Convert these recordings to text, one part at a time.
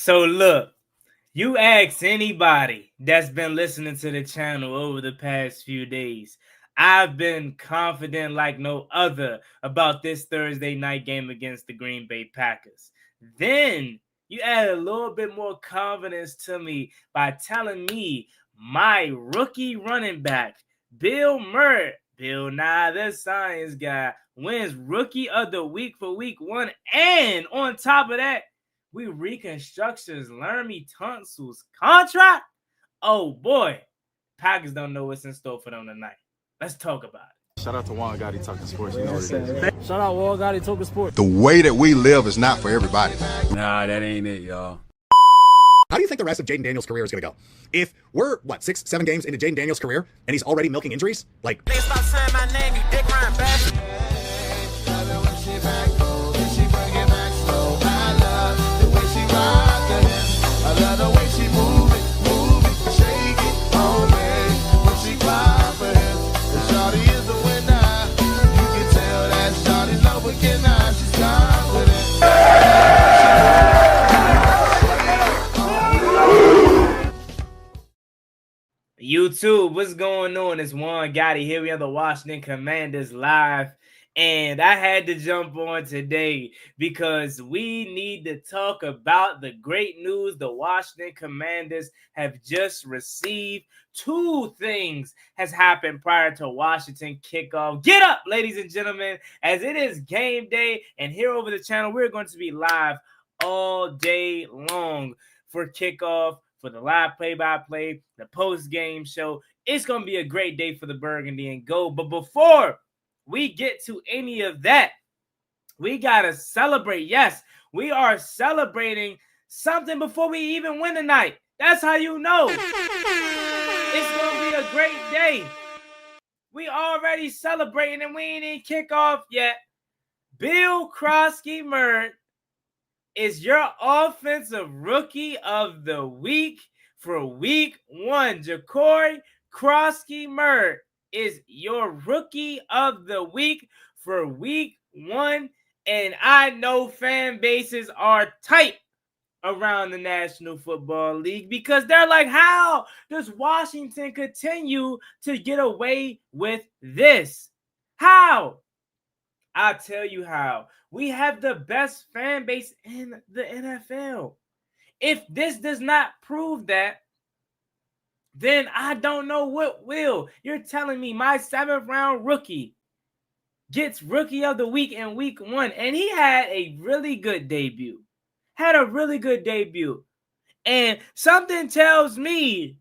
So look, you ask anybody that's been listening to the channel over the past few days. I've been confident like no other about this Thursday night game against the Green Bay Packers. Then you add a little bit more confidence to me by telling me my rookie running back, Bill Murray, Bill Nye the Science Guy, wins Rookie of the Week for Week 1. And on top of that, we reconstructions Laremy Tunsil's contract. Oh boy, Packers don't know what's in store for them tonight. Let's talk about it. Shout out to Juan Gotti Talking Sports. You know what it is. Shout out Juan Gotti Talking Sports. The way that we live is not for everybody. Nah, that ain't it, y'all. How do you think the rest of Jaden Daniels' career is going to go? If we're, 6, 7 games into Jaden Daniels' career, and he's already milking injuries? Like, They stop saying my name, you dick riding bastard. I love the way she move it, shake it on me. When she cry for him, and Shawty is the winner. You can tell that Shawty's love again now, she's confident. YouTube, what's going on? It's Juan Gotti here. We have the Washington Commanders live. And I had to jump on today because we need to talk about the great news the Washington Commanders have just received. Two things has happened prior to Washington kickoff. Get up, ladies and gentlemen, as it is game day. And here over the channel, we're going to be live all day long for kickoff, for the live play-by-play, the post-game show. It's going to be a great day for the Burgundy and Gold. But before we get to any of that, we got to celebrate. Yes, we are celebrating something before we even win tonight. That's how you know it's going to be a great day. We already celebrating and we ain't even kick off yet. Bill Krosky-Murray is your offensive rookie of the week for week 1. Ja'Cory Krosky-Murray is your rookie of the week for week 1. And I know fan bases are tight around the National Football League because they're like, how does Washington continue to get away with this? How? I'll tell you how. We have the best fan base in the NFL. If this does not prove that, then I don't know what will. You're telling me my 7th round rookie gets rookie of the week in week 1, and he had a really good debut. And something tells me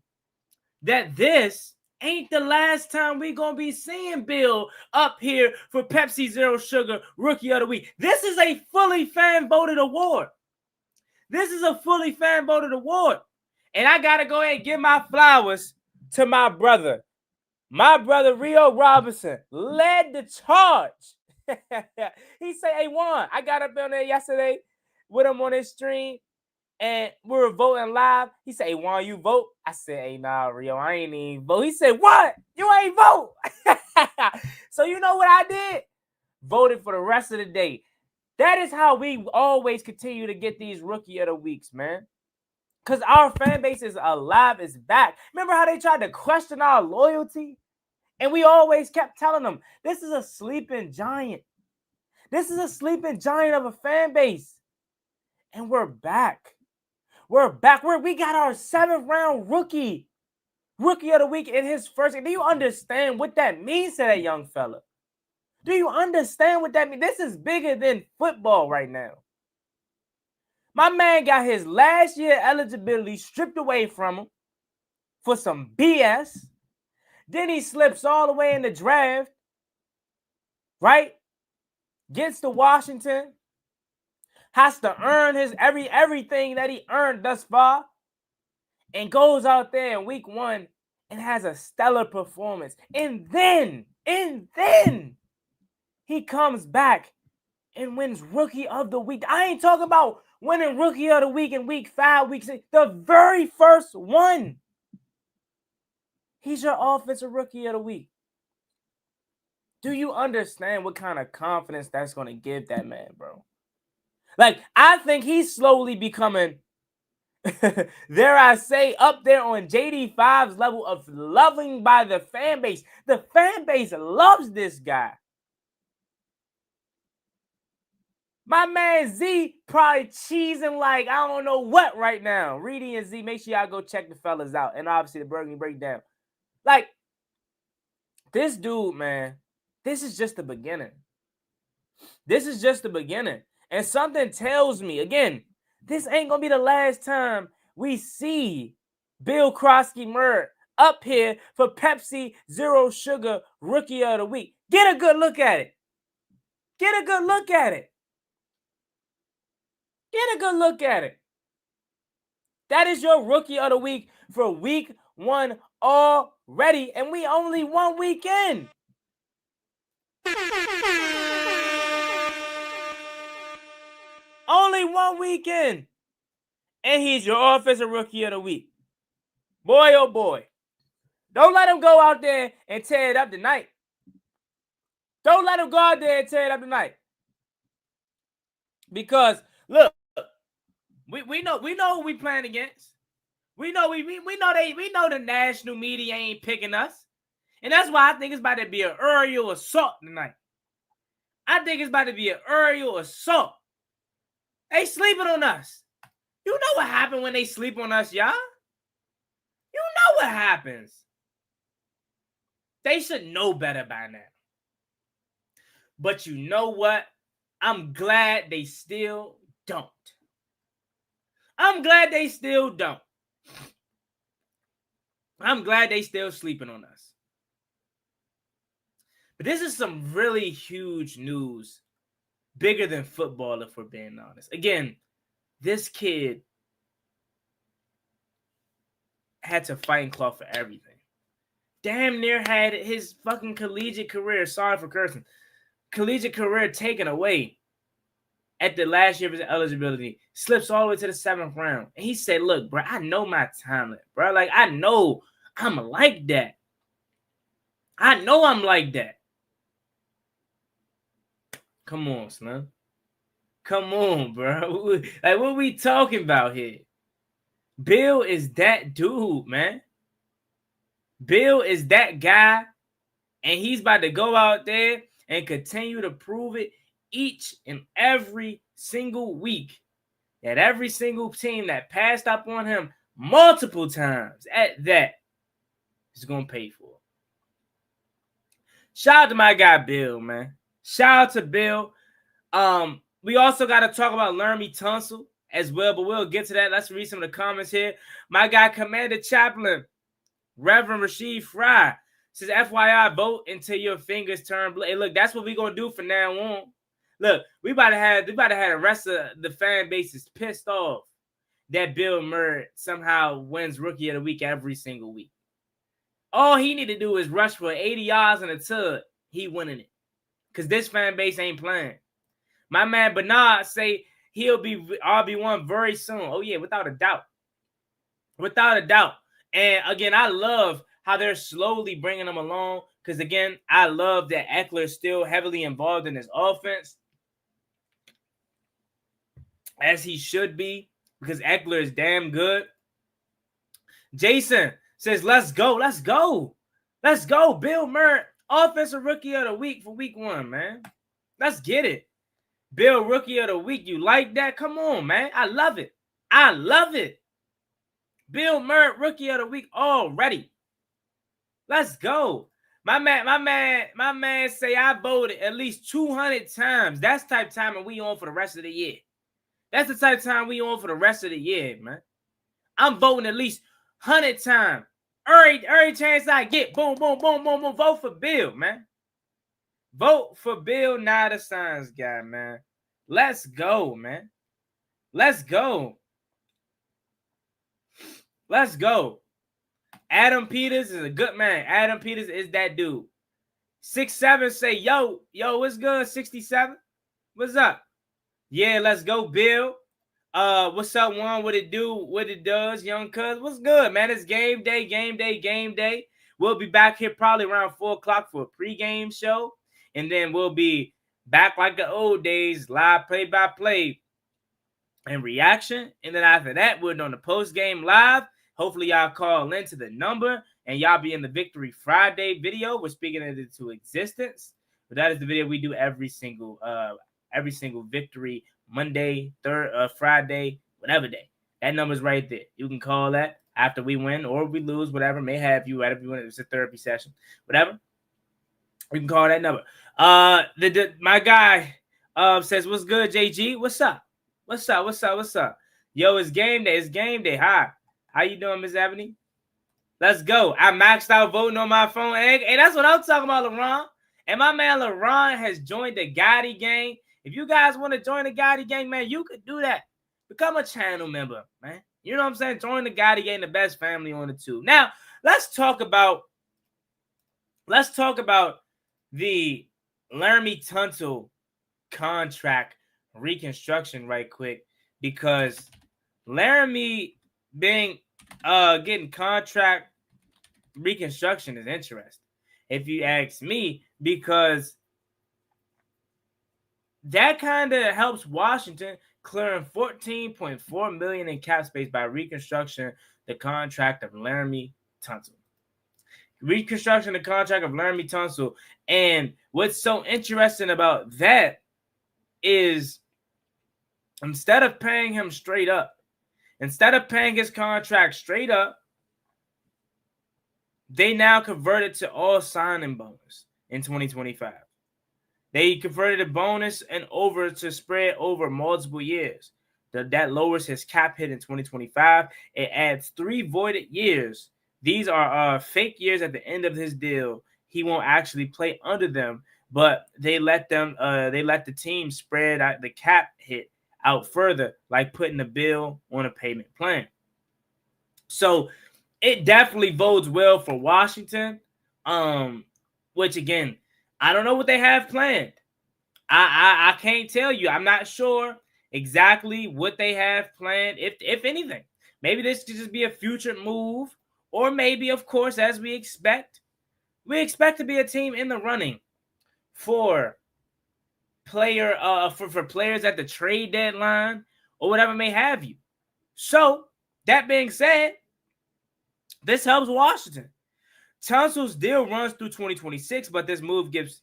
that this ain't the last time we're going to be seeing Bill up here for Pepsi Zero Sugar Rookie of the Week. This is a fully fan-voted award. And I got to go ahead and give my flowers to my brother. My brother, Rio Robinson, led the charge. He said, hey, Juan, I got up on there yesterday with him on his stream, and we were voting live. He said, hey, Juan, you vote? I said, hey, nah, Rio, I ain't even vote. He said, what? You ain't vote? So you know what I did? Voted for the rest of the day. That is how we always continue to get these Rookie of the Weeks, man. Because our fan base is alive, is back. Remember how they tried to question our loyalty? And we always kept telling them, this is a sleeping giant. This is a sleeping giant of a fan base. And we're back. We got our 7th round rookie of the week in his first. Do you understand what that means to that young fella? Do you understand what that means? This is bigger than football right now. My man got his last year eligibility stripped away from him for some BS. Then he slips all the way in the draft, right? Gets to Washington, has to earn his everything that he earned thus far, and goes out there in week 1 and has a stellar performance. And then he comes back and wins Rookie of the Week. I ain't talking about winning Rookie of the Week in week 5, week 6, the very first one. He's your offensive Rookie of the Week. Do you understand what kind of confidence that's going to give that man, bro? Like, I think he's slowly becoming dare I say, up there on JD5's level of loving by the fan base. The fan base loves this guy. My man Z probably cheesing like I don't know what right now. Reedy and Z, make sure y'all go check the fellas out. And obviously the Burgundy Breakdown. Like, this dude, man, this is just the beginning. This is just the beginning. And something tells me, again, this ain't going to be the last time we see Bill Krosky-Murr up here for Pepsi Zero Sugar Rookie of the Week. Get a good look at it. Get a good look at it. Get a good look at it. That is your Rookie of the Week for week 1 already. And we only 1 week in. Only 1 week in. And he's your Offensive Rookie of the Week. Boy, oh boy. Don't let him go out there and tear it up tonight. Don't let him go out there and tear it up tonight. Because, look, we know who we playing against. We know the national media ain't picking us. And that's why I think it's about to be an aerial assault tonight. I think it's about to be an aerial assault. They sleeping on us. You know what happened when they sleep on us, y'all? You know what happens. They should know better by now. But you know what? I'm glad they still don't. I'm glad they still don't. I'm glad they still sleeping on us. But this is some really huge news. Bigger than football, if we're being honest. Again, this kid had to fight and claw for everything. Damn near had his fucking collegiate career, sorry for cursing, collegiate career taken away at the last year of his eligibility. Slips all the way to the 7th round. And he said, look, bro, I know my talent, bro. Like, I know I'm like that. I know I'm like that. Come on, Slim. Come on, bro. Like, what we talking about here? Bill is that dude, man. Bill is that guy, and he's about to go out there and continue to prove it each and every single week. That every single team that passed up on him multiple times at that is going to pay for it. Shout out to my guy, Bill, man. Shout out to Bill. We also got to talk about Laremy Tunsil as well, but we'll get to that. Let's read some of the comments here. My guy, Commander Chaplain, Reverend Rasheed Fry, says, FYI, vote until your fingers turn blue. Hey, look, that's what we're going to do from now on. Look, we about to have the rest of the fan base is pissed off that Bill Murray somehow wins Rookie of the Week every single week. All he need to do is rush for 80 yards in a tub. He winning it. Because this fan base ain't playing. My man Bernard say he'll be RB1 very soon. Oh, yeah, without a doubt. Without a doubt. And, again, I love how they're slowly bringing him along. Because, again, I love that Eckler is still heavily involved in his offense. As he should be. Because Eckler is damn good. Jason says, let's go. Let's go. Let's go. Bill Murray, Offensive Rookie of the Week for week 1, man. Let's get it. Bill, Rookie of the Week. You like that? Come on, man. I love it. I love it. Bill Murray, Rookie of the Week already. Let's go. My man say I voted at least 200 times. That's the type of time we on for the rest of the year. That's the type of time we on for the rest of the year, man. I'm voting at least 100 times. Every chance I get, boom, boom, boom, boom, boom. Vote for Bill, man. Vote for Bill, not a science guy, man. Let's go, man. Let's go. Let's go. Adam Peters is a good man. Adam Peters is that dude. 6'7" say, yo, what's good, 67? What's up? Yeah, let's go, Bill. What's up, Juan? What it do? What it does, young cuz? What's good, man? It's game day, game day, game day. We'll be back here probably around 4 o'clock for a pregame show. And then we'll be back like the old days, live play-by-play and reaction. And then after that, we're doing the post-game live. Hopefully, y'all call into the number and y'all be in the Victory Friday video. We're speaking it into existence. But that is the video we do every single Victory Monday, Friday, whatever day. That number's right there. You can call that after we win or we lose, whatever may have you. Whatever you want, it's a therapy session, whatever. You can call that number. My guy says, "What's good, JG? What's up? What's up? What's up? What's up? Yo, it's game day. It's game day. Hi, how you doing, Miss Ebony? Let's go. I maxed out voting on my phone. Hey, that's what I'm talking about, LeBron. And my man LeBron has joined the Gotti gang. If you guys want to join the Gotti gang, man, you could do that. Become a channel member, man. You know what I'm saying? Join the Gotti gang, the best family on the tube. Now, let's talk about the Laremy Tunsil contract reconstruction right quick, because Laremy getting contract reconstruction is interesting, if you ask me, because that kind of helps Washington clearing $14.4 million in cap space by reconstructing the contract of Laremy Tunsil. Reconstruction the contract of Laremy Tunsil. And what's so interesting about that is, instead of paying him straight up, instead of paying his contract straight up, they now converted to all signing bonus in 2025. They converted a bonus and over to spread over multiple years. That lowers his cap hit in 2025. It adds 3 voided years. These are fake years at the end of his deal. He won't actually play under them, but they let the team spread out the cap hit out further, like putting the bill on a payment plan. So it definitely bodes well for Washington. Which again, I don't know what they have planned. I can't tell you. I'm not sure exactly what they have planned, if anything. Maybe this could just be a future move, or maybe, of course, as we expect to be a team in the running for for players at the trade deadline or whatever may have you. So that being said, this helps Washington. Tunsil's deal runs through 2026, but this move gives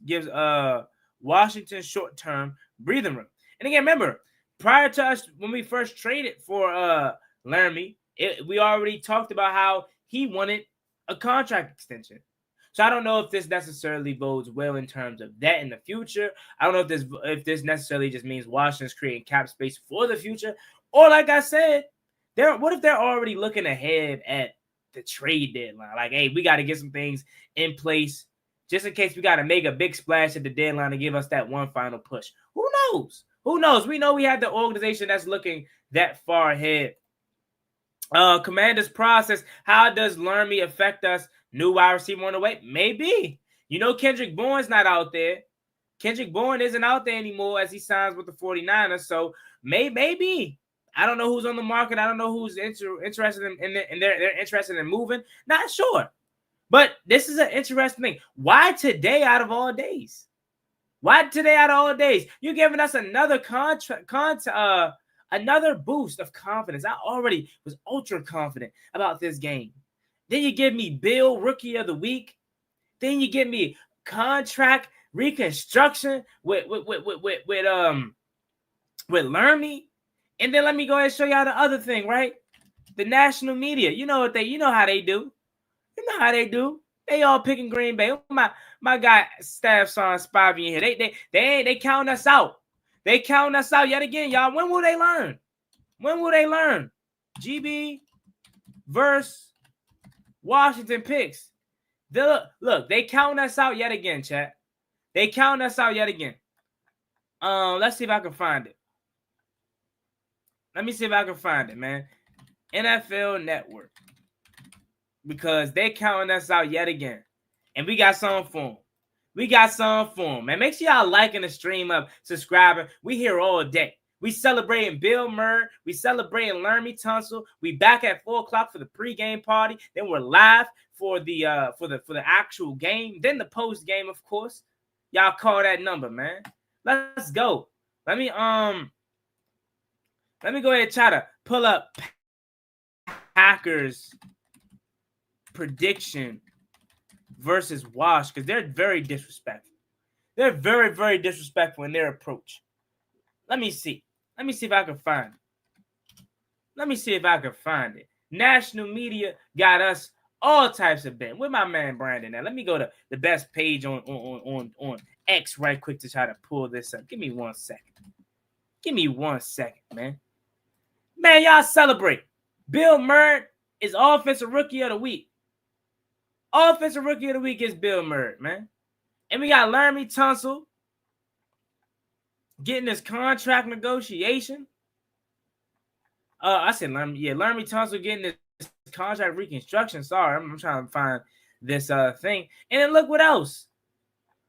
Washington short-term breathing room. And again, remember, prior to us, when we first traded for Laremy, we already talked about how he wanted a contract extension. So I don't know if this necessarily bodes well in terms of that in the future. I don't know if this necessarily just means Washington's creating cap space for the future, or like I said, what if they're already looking ahead at the trade deadline? Like, hey, we got to get some things in place just in case we got to make a big splash at the deadline to give us that one final push. Who knows? Who knows? We know we have the organization that's looking that far ahead. Commander's process. How does Laremy affect us? New wide receiver on the way? Maybe. You know, Kendrick Bourne's not out there. Kendrick Bourne isn't out there anymore as he signs with the 49ers. So maybe. I don't know who's on the market. I don't know who's interested in they're interested in moving. Not sure. But this is an interesting thing. Why today out of all days? Why today out of all days? You're giving us another another boost of confidence. I already was ultra confident about this game. Then you give me Bill Rookie of the Week. Then you give me contract reconstruction with Laremy. And then let me go ahead and show y'all the other thing, right? The national media. You know how they do. You know how they do. They all picking Green Bay. My guy Staff Son Spivey in here. They count us out. They count us out yet again, y'all. When will they learn? When will they learn? GB versus Washington picks. Look, they count us out yet again, chat. They count us out yet again. Let's see if I can find it. Let me see if I can find it, man. NFL Network. Because they counting us out yet again. And we got something for them. We got something for them, man. Make sure y'all liking the stream up, subscribing. We here all day. We celebrating Bill Murray. We celebrating Laremy Tunsil. We back at 4:00 for the pregame party. Then we're live for the actual game. Then the post game, of course. Y'all call that number, man. Let's go. Let me Let me go ahead and try to pull up Packers prediction versus Wash, because they're very disrespectful. They're very, very disrespectful in their approach. Let me see. Let me see if I can find it. National media got us all types of bent. Where my man Brandon at? Let me go to the best page on X right quick to try to pull this up. Give me 1 second. Man. Man, y'all celebrate. Bill Murray is Offensive Rookie of the Week. Offensive Rookie of the Week is Bill Murray, man. And we got Laremy Tunsil getting his contract negotiation. Laremy Tunsil getting his contract reconstruction. Sorry, I'm trying to find this thing. And then look what else.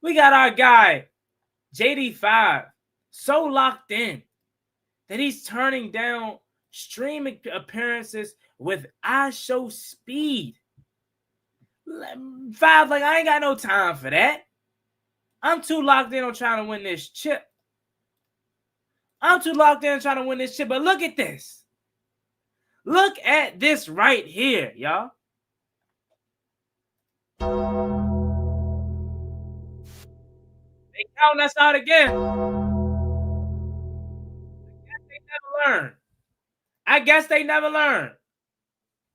We got our guy, JD5, so locked in that he's turning down streaming appearances with I Show Speed. 5, like, I ain't got no time for that. I'm too locked in on trying to win this chip. But look at this. Look at this right here, y'all. They counting us out again. I guess they never learn.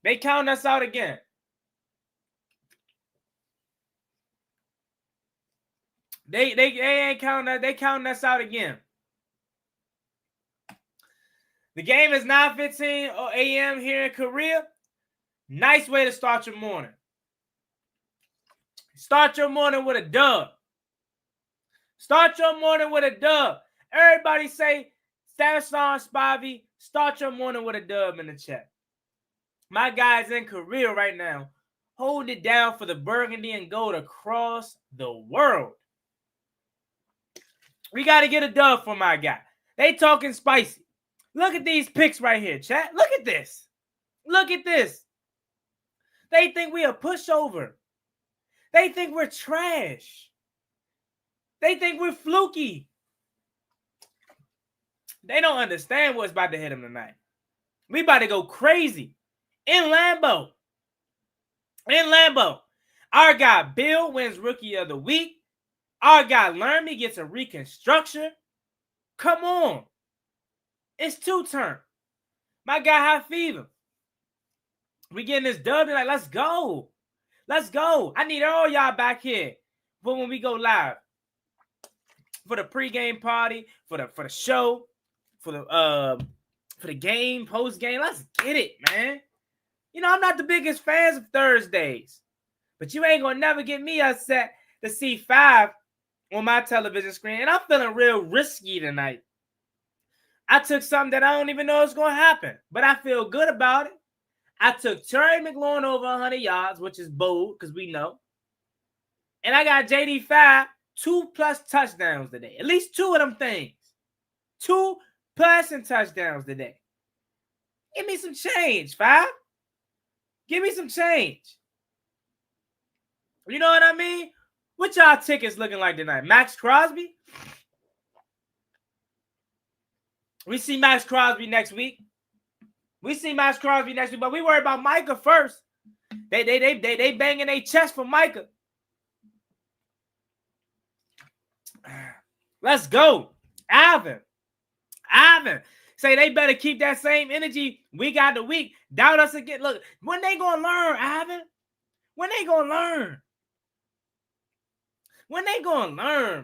They counting us out again. They ain't counting us. They counting us out again. The game is 9:15 a.m. here in Korea. Nice way to start your morning. Start your morning with a dub. Everybody say, Stanisław Spivey, start your morning with a dub in the chat. My guys in Korea right now, hold it down for the burgundy and gold across the world. We got to get a dub for my guy. They talking spicy. Look at these picks right here, chat. Look at this. They think we a pushover. They think we're trash. They think we're fluky. They don't understand what's about to hit them tonight. We about to go crazy in Lambeau. Our guy Bill wins Rookie of the Week. Our guy Laremy gets a reconstruction. Come on. It's 2-turn. My guy High Fever. We getting this dub tonight. Let's go. I need all y'all back here for when we go live. For the pregame party, for the show, for the game, post-game. Let's get it, man. You know, I'm not the biggest fans of Thursdays, but you ain't gonna never get me upset to see 5 on my television screen. And I'm feeling real risky tonight. I took something that I don't even know is going to happen, but I feel good about it. I took Terry McLaurin over 100 yards, which is bold because we know. And I got JD5, 2+ touchdowns today. At least 2 of them things. 2 passing touchdowns today. Give me some change, 5. Give me some change. You know what I mean? What y'all tickets looking like tonight? Max Crosby? We see Max Crosby next week. But we worry about Micah first. They banging their chest for Micah. Let's go. Alvin. Say they better keep that same energy week after week. Doubt us again. Look, when they gonna learn, Alvin? When they gonna learn,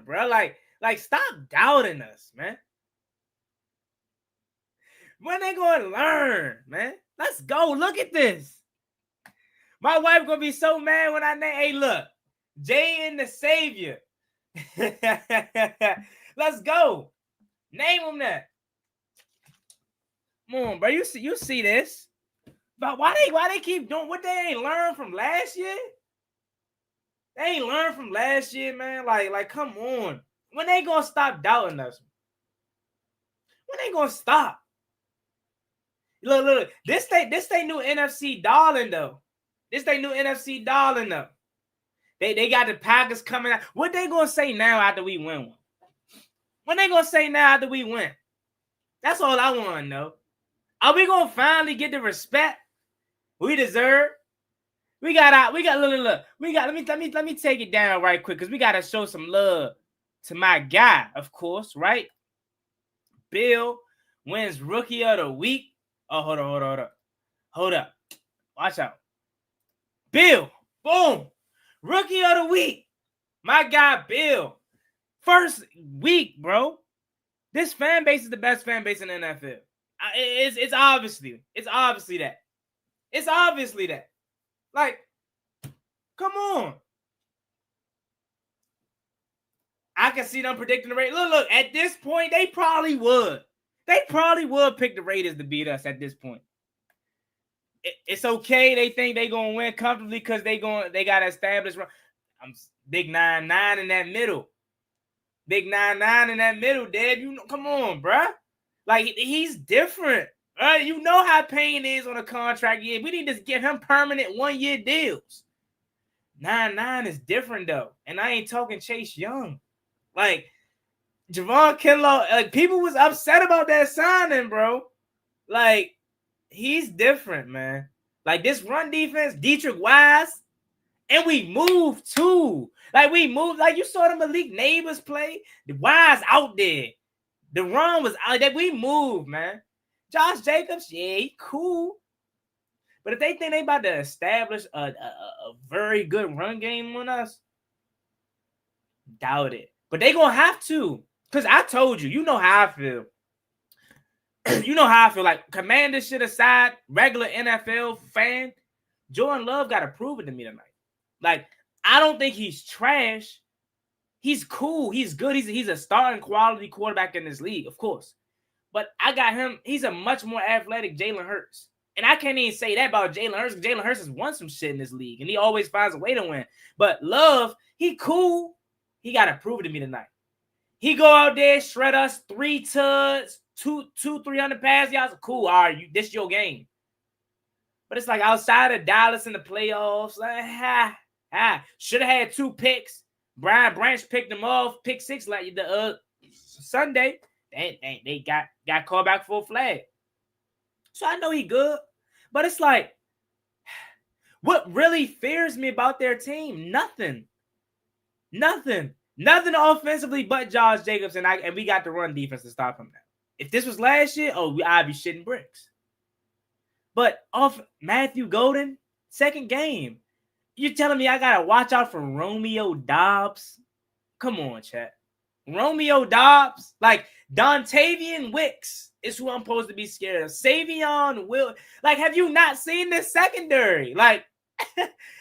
bro? Like stop doubting us, man. When they gonna learn, man? Let's go. Look at this. My wife gonna be so mad when I name. Hey, look, Jay and the Savior. Let's go. Name them that. Come on, bro. You see this? But why they keep doing what they ain't learned from last year? They ain't learned from last year, man. Like, come on. When they gonna stop doubting us? When they gonna stop? Look. This they new NFC darling though. They got the Packers coming out. What they gonna say now after we win one? When they gonna say now after we win? That's all I want to know. Are we gonna finally get the respect we deserve? Look. Let me take it down right quick because we gotta show some love to my guy, of course, right? Bill wins Rookie of the Week. Oh, hold up. Watch out. Bill, boom, Rookie of the Week. My guy, Bill. First week, bro. This fan base is the best fan base in the NFL. It's obviously that. It's obviously that. Like, come on. I can see them predicting the Raiders. Look, at this point, they probably would. They probably would pick the Raiders to beat us at this point. It's okay. They think they're going to win comfortably because they got to establish. I'm big 9-9 in that middle. Big 9-9 in that middle, Dad. You know, come on, bruh. Like, he's different. You know how Payne is on a contract year. We need to get him permanent 1-year deals. 9-9 is different, though. And I ain't talking Chase Young. Like, Javon Kinlaw, like, people was upset about that signing, bro. Like, he's different, man. Like, this run defense, Dietrich Wise, and we moved, too. Like, like, you saw the Malik Neighbors play. The Wise out there. The run was out there. We moved, man. Josh Jacobs, yeah, he cool. But if they think they about to establish a very good run game on us, doubt it. But they going to have to. Because I told you, you know how I feel. You know how I feel. Like, Commander shit aside, regular NFL fan, Jordan Love got to prove it to me tonight. Like, I don't think he's trash. He's cool. He's good. He's a starting quality quarterback in this league, of course. But I got him. He's a much more athletic Jalen Hurts. And I can't even say that about Jalen Hurts because Jalen Hurts has won some shit in this league. And he always finds a way to win. But Love, he cool. He got to prove it to me tonight. He go out there, shred us 3 tuds, 300 pass yards. Cool. All right, this your game. But it's like outside of Dallas in the playoffs, like, should have had 2 picks. Brian Branch picked them off, pick 6 like the Sunday. They got called back for a flag. So I know he good. But it's like, what really fears me about their team? Nothing offensively but Josh Jacobs, and we got the run defense to stop him now. If this was last year, I'd be shitting bricks. But off Matthew Golden, second game, you're telling me I got to watch out for Romeo Doubs? Come on, chat. Romeo Doubs? Like, Dontavian Wicks is who I'm supposed to be scared of. Savion Will. Like, have you not seen this secondary? Like,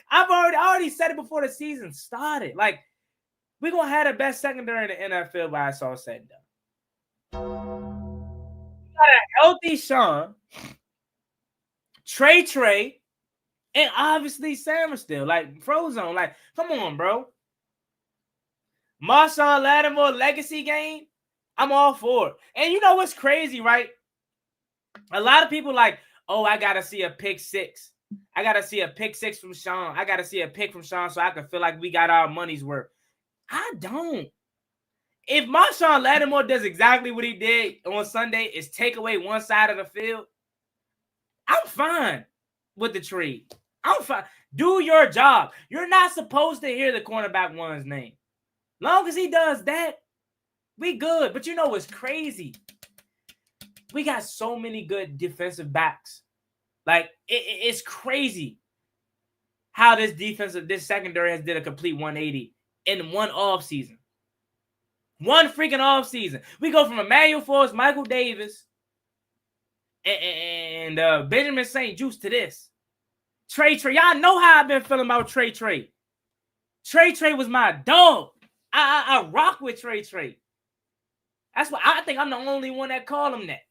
I already said it before the season started. Like, we're going to have the best secondary in the NFL by it's all said and done. We got a healthy Sean, Trey, and obviously Sam still. Like, Frozone. Like, come on, bro. Marshawn Lattimore legacy game, I'm all for it. And you know what's crazy, right? A lot of people like, I got to see a pick 6. I got to see a pick 6 from Sean. I got to see a pick from Sean so I can feel like we got our money's worth. I don't. If Marshawn Lattimore does exactly what he did on Sunday, is take away one side of the field, I'm fine with the trade. I'm fine. Do your job. You're not supposed to hear the cornerback one's name. Long as he does that, we good. But you know what's crazy? We got so many good defensive backs. Like, it's crazy how this secondary has did a complete 180 in one offseason. One freaking offseason. We go from Emmanuel Forbes, Michael Davis, and Benjamin St. Juste to this. Trey. Y'all know how I've been feeling about Trey. Trey was my dog. I rock with Trey. That's why I think I'm the only one that call him that.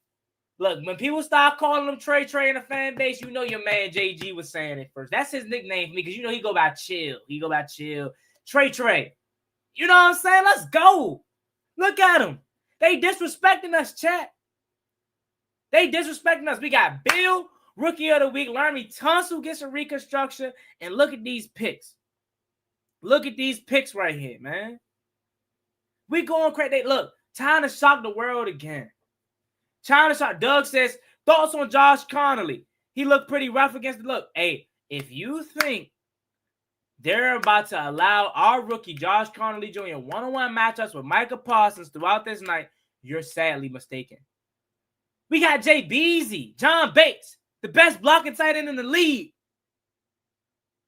Look, when people start calling him Trey in the fan base, you know your man JG was saying it first. That's his nickname for me because you know he go by Chill. Trey. You know what I'm saying? Let's go. Look at him. They disrespecting us, chat. They disrespecting us. We got Bill, Rookie of the Week. Laremy Tunsil gets a reconstruction. And look at these picks. Look at these picks right here, man. We going crazy. Look, time to shock the world again. China shot. Doug says Thoughts on Josh Connolly? He looked pretty rough against the look. Hey, if you think they're about to allow our rookie Josh Connolly Jr. one-on-one matchups with Micah Parsons throughout this night, you're sadly mistaken. We got Jay Beasley, John Bates, the best blocking tight end in the league.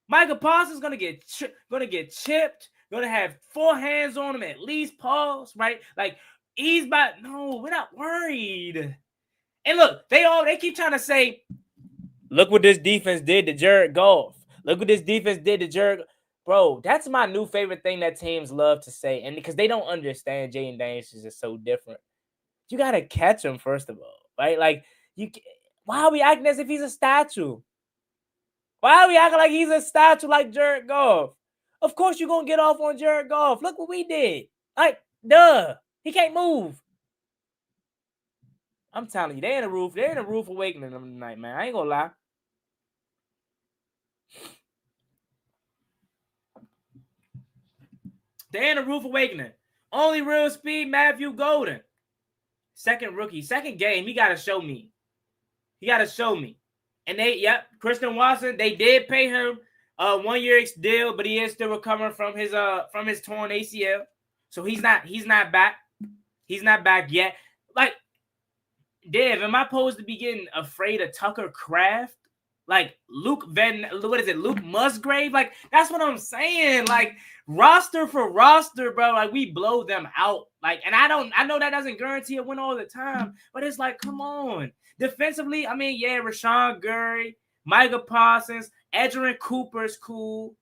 Micah Parsons gonna get chipped, gonna have 4 hands on him at least. Pause, right? Like we're not worried. And look, they keep trying to say, look what this defense did to Jared Goff. Look what this defense did to Jared. Bro, that's my new favorite thing that teams love to say. And because they don't understand Jaden Daniels is just so different. You got to catch him, first of all, right? Like, why are we acting as if he's a statue? Why are we acting like he's a statue like Jared Goff? Of course you're going to get off on Jared Goff. Look what we did. Like, duh. He can't move. I'm telling you, they're in a roof awakening tonight, man. I ain't going to lie. They're in a roof awakening. Only real speed, Matthew Golden. Second game, he got to show me. And Christian Watson, they did pay him a 1-year deal, but he is still recovering from his torn ACL. So he's not back. He's not back yet. Like, Dev, am I supposed to be getting afraid of Tucker Kraft? Like Luke Musgrave? Like, that's what I'm saying. Like, roster for roster, bro. Like, we blow them out. Like, and I know that doesn't guarantee a win all the time, but it's like, come on. Defensively, I mean, yeah, Rashawn Gary, Micah Parsons, Edgerrin Cooper's cool,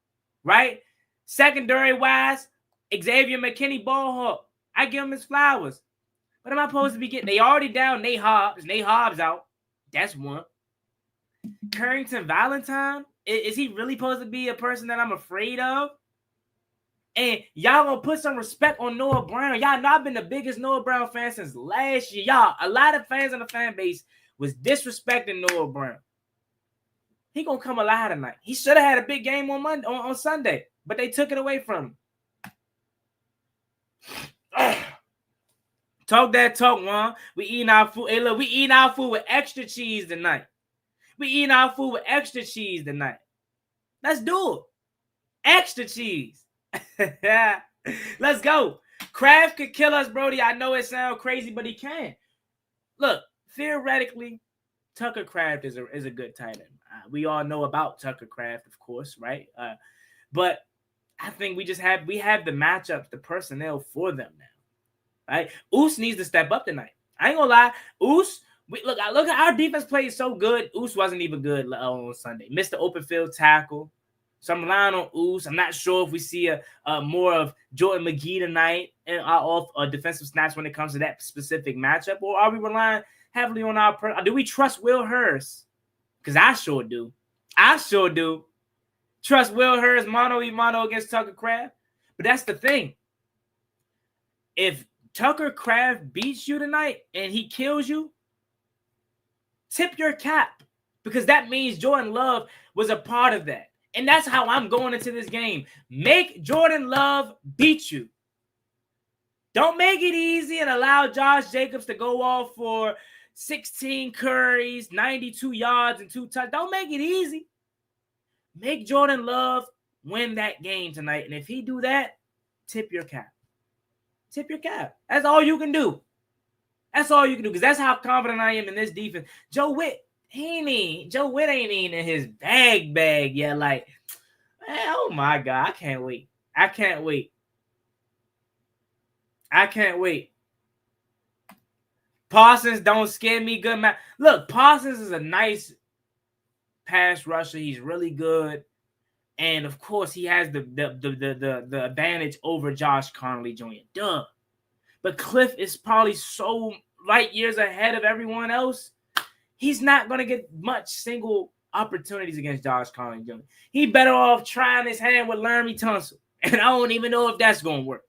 right? Secondary-wise, Xavier McKinney, Ballhawk. I give him his flowers. What am I supposed to be getting? They already down Nate Hobbs. Nate Hobbs out. That's one. Carrington Valentine? Is he really supposed to be a person that I'm afraid of? And y'all gonna put some respect on Noah Brown. Y'all know I've been the biggest Noah Brown fan since last year. Y'all, a lot of fans in the fan base was disrespecting Noah Brown. He gonna come alive tonight. He should have had a big game on Sunday, but they took it away from him. Talk that talk, Juan. We eating our food. Hey, look, we eating our food with extra cheese tonight. Let's do it. Extra cheese. Let's go. Kraft could kill us, Brody. I know it sounds crazy, but he can. Look, theoretically, Tucker Kraft is a good tight end. We all know about Tucker Kraft, of course, right? But I think we have the matchups, the personnel for them now. Right? Oos needs to step up tonight. I ain't gonna lie. Oos, look at our defense played so good. Oos wasn't even good on Sunday. Missed the open field tackle. So I'm relying on Oos. I'm not sure if we see a more of Jordan McGee tonight and off defensive snaps when it comes to that specific matchup, or are we relying heavily on our? Do we trust Will Hurst? Because I sure do. Trust Will Hurst mano against Tucker Kraft. But that's the thing. If Tucker Kraft beats you tonight and he kills you, tip your cap, because that means Jordan Love was a part of that. And that's how I'm going into this game. Make Jordan Love beat you. Don't make it easy and allow Josh Jacobs to go off for 16 carries, 92 yards, and 2 touchdowns. Don't make it easy. Make Jordan Love win that game tonight. And if he do that, tip your cap. Tip your cap. That's all you can do. Because that's how confident I am in this defense. Joe Witt ain't even in his bag yet. Like, man, oh my God. I can't wait. Parsons don't scare me good, man. Look, Parsons is a nice pass rusher. He's really good. And of course, he has the advantage over Josh Connolly Jr. Duh. But Cliff is probably so light years ahead of everyone else. He's not going to get much single opportunities against Josh Connolly Jr. He better off trying his hand with Laremy Tunsil. And I don't even know if that's going to work.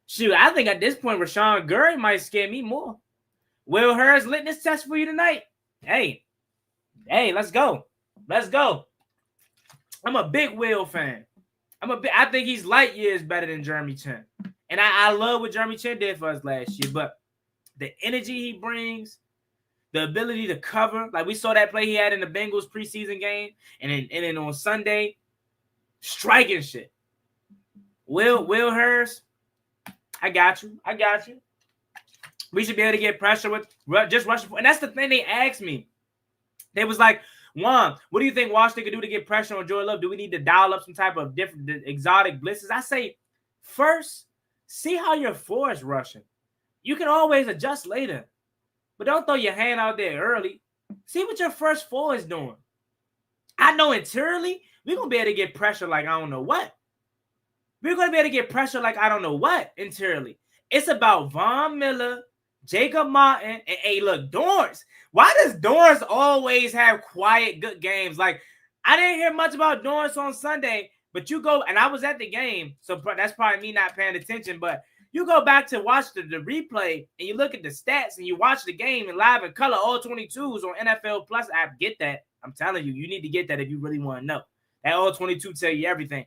Shoot, I think at this point, Rashawn Gary might scare me more. Will Hurst litmus test for you tonight? Hey, let's go. I'm a big Will fan. I think he's light years better than Jeremy Chin. And I love what Jeremy Chin did for us last year. But the energy he brings, the ability to cover. Like we saw that play he had in the Bengals preseason game, and then on Sunday, striking shit. Will Hurst, I got you. We should be able to get pressure with just rushing. And that's the thing they asked me. They was like, Juan, what do you think Washington could do to get pressure on Jordan Love? Do we need to dial up some type of different exotic blitzes? I say, first, see how your four is rushing. You can always adjust later, but don't throw your hand out there early. See what your first four is doing. I know interiorly, we're going to be able to get pressure like I don't know what. We're going to be able to get pressure like I don't know what interiorly. It's about Von Miller, Jacob Martin, and hey, look, Dorrance. Why does Dorrance always have quiet, good games? Like, I didn't hear much about Dorrance on Sunday, but you go, and I was at the game, so that's probably me not paying attention, but you go back to watch the replay, and you look at the stats, and you watch the game in live in color, all 22s on NFL Plus app. Get that. I'm telling you, you need to get that if you really want to know. That all 22 tell you everything.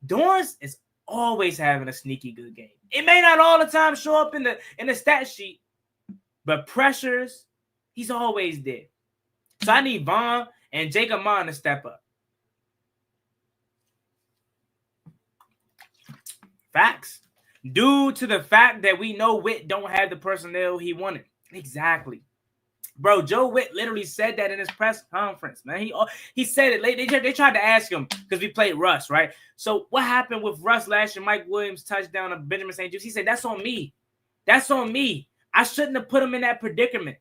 Dorrance is always having a sneaky good game. It may not all the time show up in the stat sheet, but pressures, he's always there. So I need Vaughn and Jacob Martin to step up. Facts. Due to the fact that we know Witt don't have the personnel he wanted. Exactly. Bro, Joe Witt literally said that in his press conference, man. He said it late. They tried to ask him because we played Russ, right? So what happened with Russ last year, Mike Williams touchdown of Benjamin St. Juste? He said, that's on me. That's on me. I shouldn't have put him in that predicament.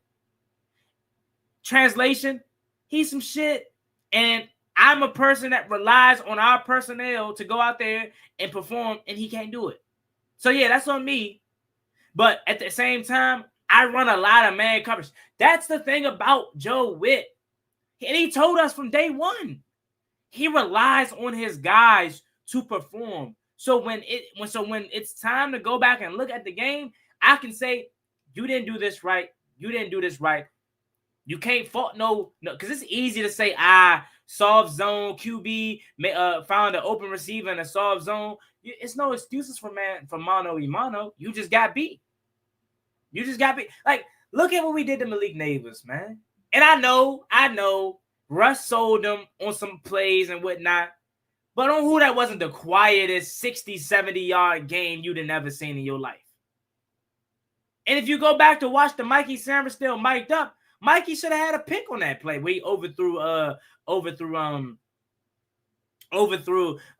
Translation, he's some shit. And I'm a person that relies on our personnel to go out there and perform, and he can't do it. So, yeah, that's on me. But at the same time, I run a lot of man coverage. That's the thing about Joe Witt. And he told us from day one, he relies on his guys to perform. So when it's time to go back and look at the game, I can say, you didn't do this right. You didn't do this right. You can't fault no, because it's easy to say, soft zone, QB, found an open receiver in a soft zone. It's no excuses for mano y mano. You just got beat. You just got beat. Like, look at what we did to Malik Neighbors, man. And I know, Russ sold them on some plays and whatnot. But on who that wasn't the quietest 60, 70-yard game you'd have never seen in your life. And if you go back to watch the Mikey Sanders still mic'd up, Mikey should have had a pick on that play where he overthrew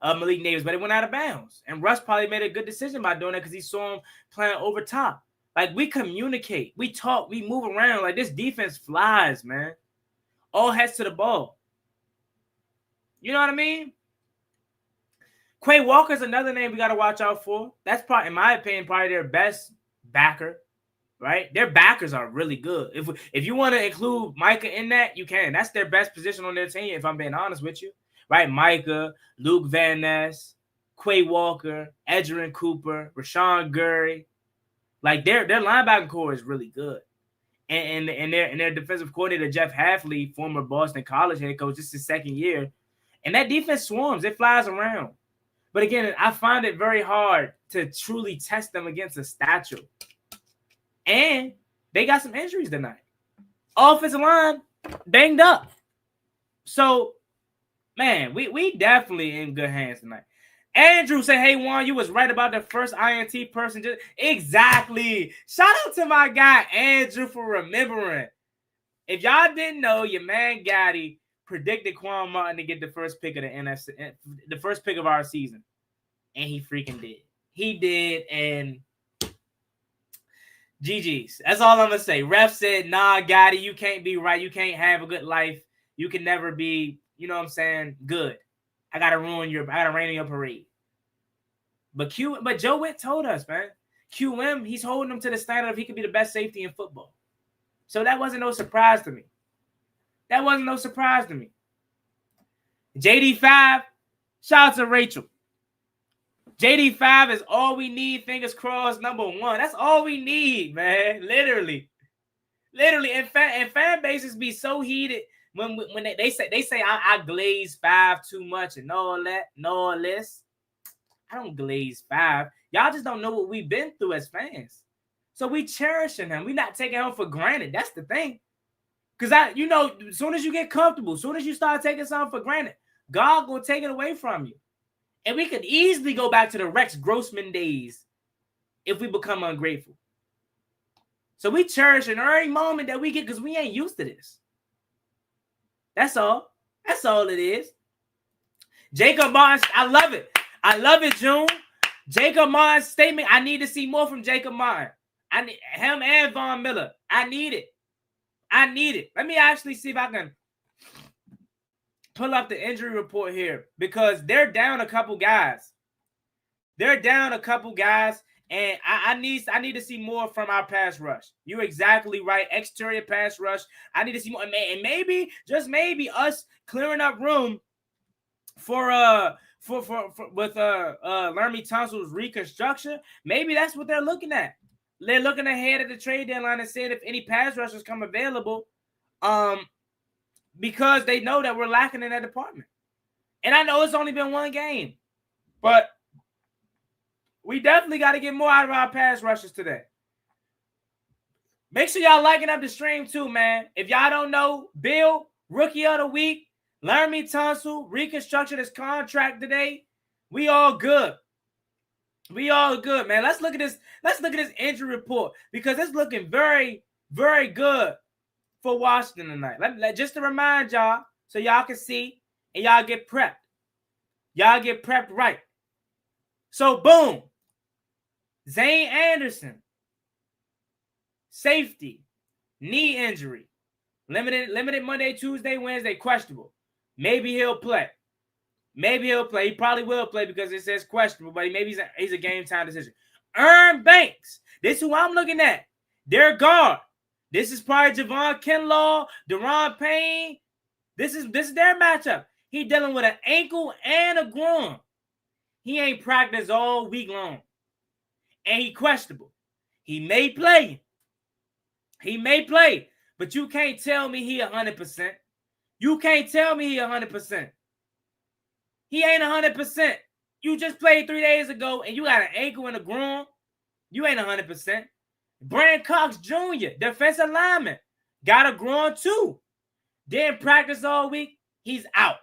Malik Neighbors, but it went out of bounds. And Russ probably made a good decision by doing that because he saw him playing over top. Like, we communicate, we talk, we move around. Like, this defense flies, man. All heads to the ball. You know what I mean? Quay Walker's another name we got to watch out for. That's probably, in my opinion, probably their best backer, right? Their backers are really good. If you want to include Micah in that, you can. That's their best position on their team, if I'm being honest with you. Right? Micah, Luke Van Ness, Quay Walker, Edgerrin Cooper, Rashawn Gurry. Like, their linebacking core is really good. And their defensive coordinator, Jeff Hafley, former Boston College head coach, this is his second year. And that defense swarms. It flies around. But again, I find it very hard to truly test them against a statue. And they got some injuries tonight. Offensive line banged up. So, man, we definitely in good hands tonight. Andrew said, hey, Juan, you was right about the first INT person. Exactly. Shout out to my guy, Andrew, for remembering. If y'all didn't know, your man Gotti predicted Quan Martin to get the first pick of the NFC, the first pick of our season. And he freaking did. He did, and GG's. That's all I'm going to say. Ref said, nah, Gotti, you can't be right. You can't have a good life. You can never be, you know what I'm saying, good. I gotta rain on your parade. But Joe Witt told us, man. QM, he's holding him to the standard of he could be the best safety in football. So that wasn't no surprise to me. JD5, shout out to Rachel. JD5 is all we need, fingers crossed, number one. That's all we need, man. Literally. And fan bases be so heated when they say I glaze 5 too much and all that, and all this. I don't glaze 5. Y'all just don't know what we've been through as fans. So we cherishing him. We're not taking him for granted. That's the thing. Because as soon as you get comfortable, as soon as you start taking something for granted, God will take it away from you. And we could easily go back to the Rex Grossman days if we become ungrateful. So we cherish an every moment that we get because we ain't used to this. That's all. That's all it is. Jacob Martin, I love it. I love it, June. Jacob Martin's statement, I need to see more from Jacob Martin. I need him and Von Miller. I need it. I need it. Let me actually see if I can pull up the injury report here because they're down a couple guys. They're down a couple guys, and I need to see more from our pass rush. You're exactly right. Exterior pass rush. I need to see more. And maybe, just maybe, us clearing up room for with Laremy Tunsil's reconstruction. Maybe that's what they're looking at. They're looking ahead at the trade deadline and seeing if any pass rushers come available, because they know that we're lacking in that department. And I know it's only been one game, but we definitely got to get more out of our pass rushers today. Make sure y'all liking up the stream too, man. If y'all don't know, Bill, Rookie of the Week, Laremy Tunsil, reconstruction his contract today. We all good. We all good, man. Let's look at this. Let's look at this injury report because it's looking very, very good for Washington tonight. Just to remind y'all, so y'all can see and y'all get prepped. Y'all get prepped right. So boom, Zane Anderson, safety, knee injury, limited Monday, Tuesday, Wednesday, questionable. Maybe he'll play. Maybe he'll play. He probably will play because it says questionable, but maybe he's a game time decision. Ern Banks. This is who I'm looking at. Their guard. This is probably Javon Kinlaw, Deron Payne. This is their matchup. He dealing with an ankle and a groin. He ain't practiced all week long. And he questionable. He may play. He may play. But you can't tell me he 100%. You can't tell me he 100%. He ain't 100%. You just played 3 days ago and you got an ankle and a groin. You ain't 100%. Brand Cox Jr., defensive lineman, got a groin too. Didn't practice all week. He's out.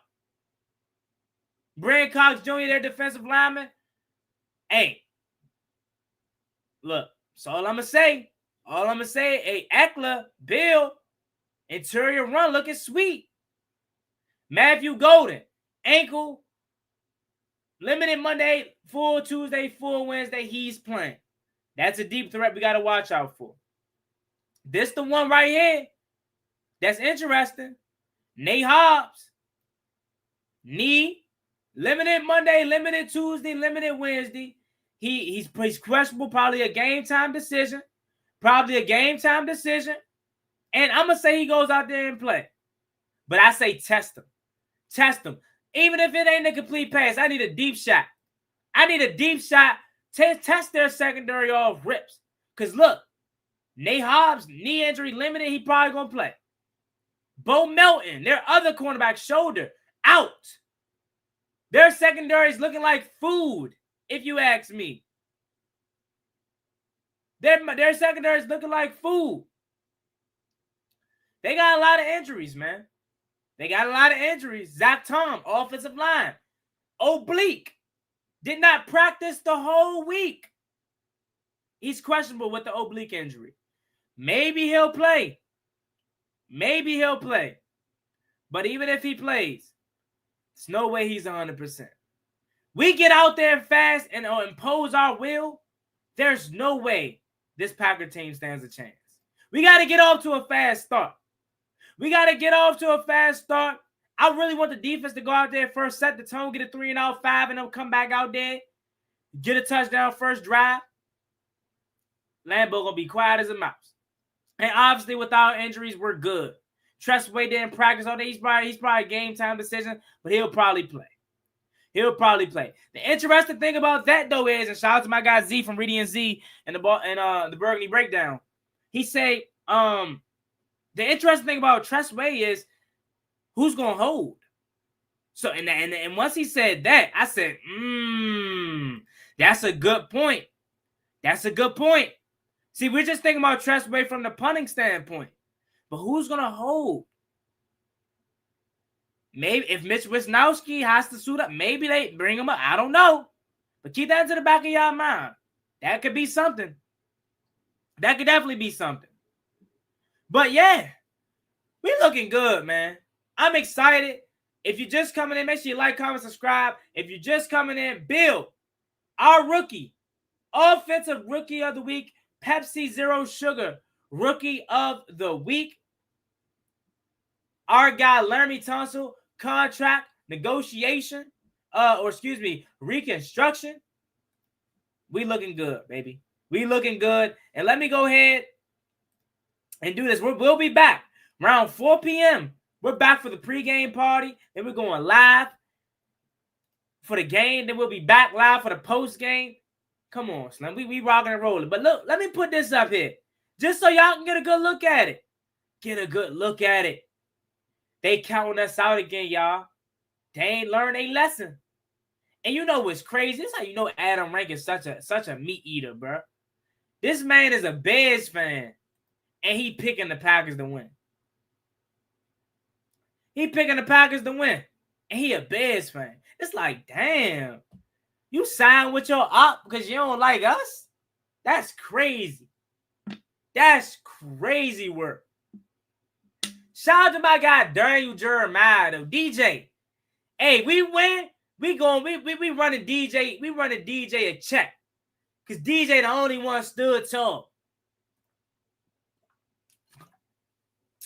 Brand Cox Jr., their defensive lineman. Hey, look, that's all I'm going to say. All I'm going to say, hey, Eckler, Bill, interior run looking sweet. Matthew Golden, ankle, limited Monday, full Tuesday, full Wednesday, he's playing. That's a deep threat we got to watch out for. This the one right here that's interesting. Nate Hobbs, knee, limited Monday, limited Tuesday, limited Wednesday. He's questionable, probably a game time decision. Probably a game time decision. And I'm going to say he goes out there and play. But I say test him. Test him. Even if it ain't a complete pass, I need a deep shot. I need a deep shot. Test their secondary off rips. Because look, Nate Hobbs, knee injury limited, he probably going to play. Bo Melton, their other cornerback, shoulder, out. Their secondary is looking like food, if you ask me. Their secondary is looking like food. They got a lot of injuries, man. They got a lot of injuries. Zach Tom, offensive line. Oblique. Did not practice the whole week. He's questionable with the oblique injury. Maybe he'll play. Maybe he'll play. But even if he plays, there's no way he's 100%. We get out there fast and impose our will, there's no way this Packer team stands a chance. We got to get off to a fast start. We got to get off to a fast start. I really want the defense to go out there first, set the tone, get a 3-and-out, 5, and then come back out there, get a touchdown first drive. Lambeau going to be quiet as a mouse. And obviously, without injuries, we're good. Tressway didn't practice all day. He's probably a game time decision, but he'll probably play. He'll probably play. The interesting thing about that, though, is, and shout out to my guy Z from Reedy and Z and the Burgundy Breakdown. He say, the interesting thing about Tressway is who's gonna hold. So and once he said that, I said, that's a good point. That's a good point. See, we're just thinking about Tressway from the punting standpoint. But who's going to hold? Maybe if Mitch Wisnowski has to suit up, maybe they bring him up. I don't know. But keep that into the back of your mind. That could be something. That could definitely be something. But yeah, we looking good, man. I'm excited. If you're just coming in, make sure you like, comment, subscribe. If you're just coming in, Bill, our rookie, offensive rookie of the week, Pepsi Zero Sugar rookie of the week. Our guy, Laremy Tunsil, contract negotiation, reconstruction. We looking good, baby. We looking good. And let me go ahead and do this. We'll be back around 4 p.m. We're back for the pregame party. Then we're going live for the game. Then we'll be back live for the postgame. Come on, Slim. We rocking and rolling. But look, let me put this up here. Just so y'all can get a good look at it. Get a good look at it. They counting us out again, y'all. They ain't learned a lesson. And you know what's crazy? This is how you know Adam Rank is such a meat eater, bro. This man is a Bears fan. And he picking the Packers to win. He picking the Packers to win. And he a Bears fan. It's like, damn. You signed with your op because you don't like us? That's crazy. That's crazy work. Shout out to my guy Daniel Jeremiah, though. DJ. Hey, we win. We running DJ. We running DJ a check. Because DJ the only one stood tall.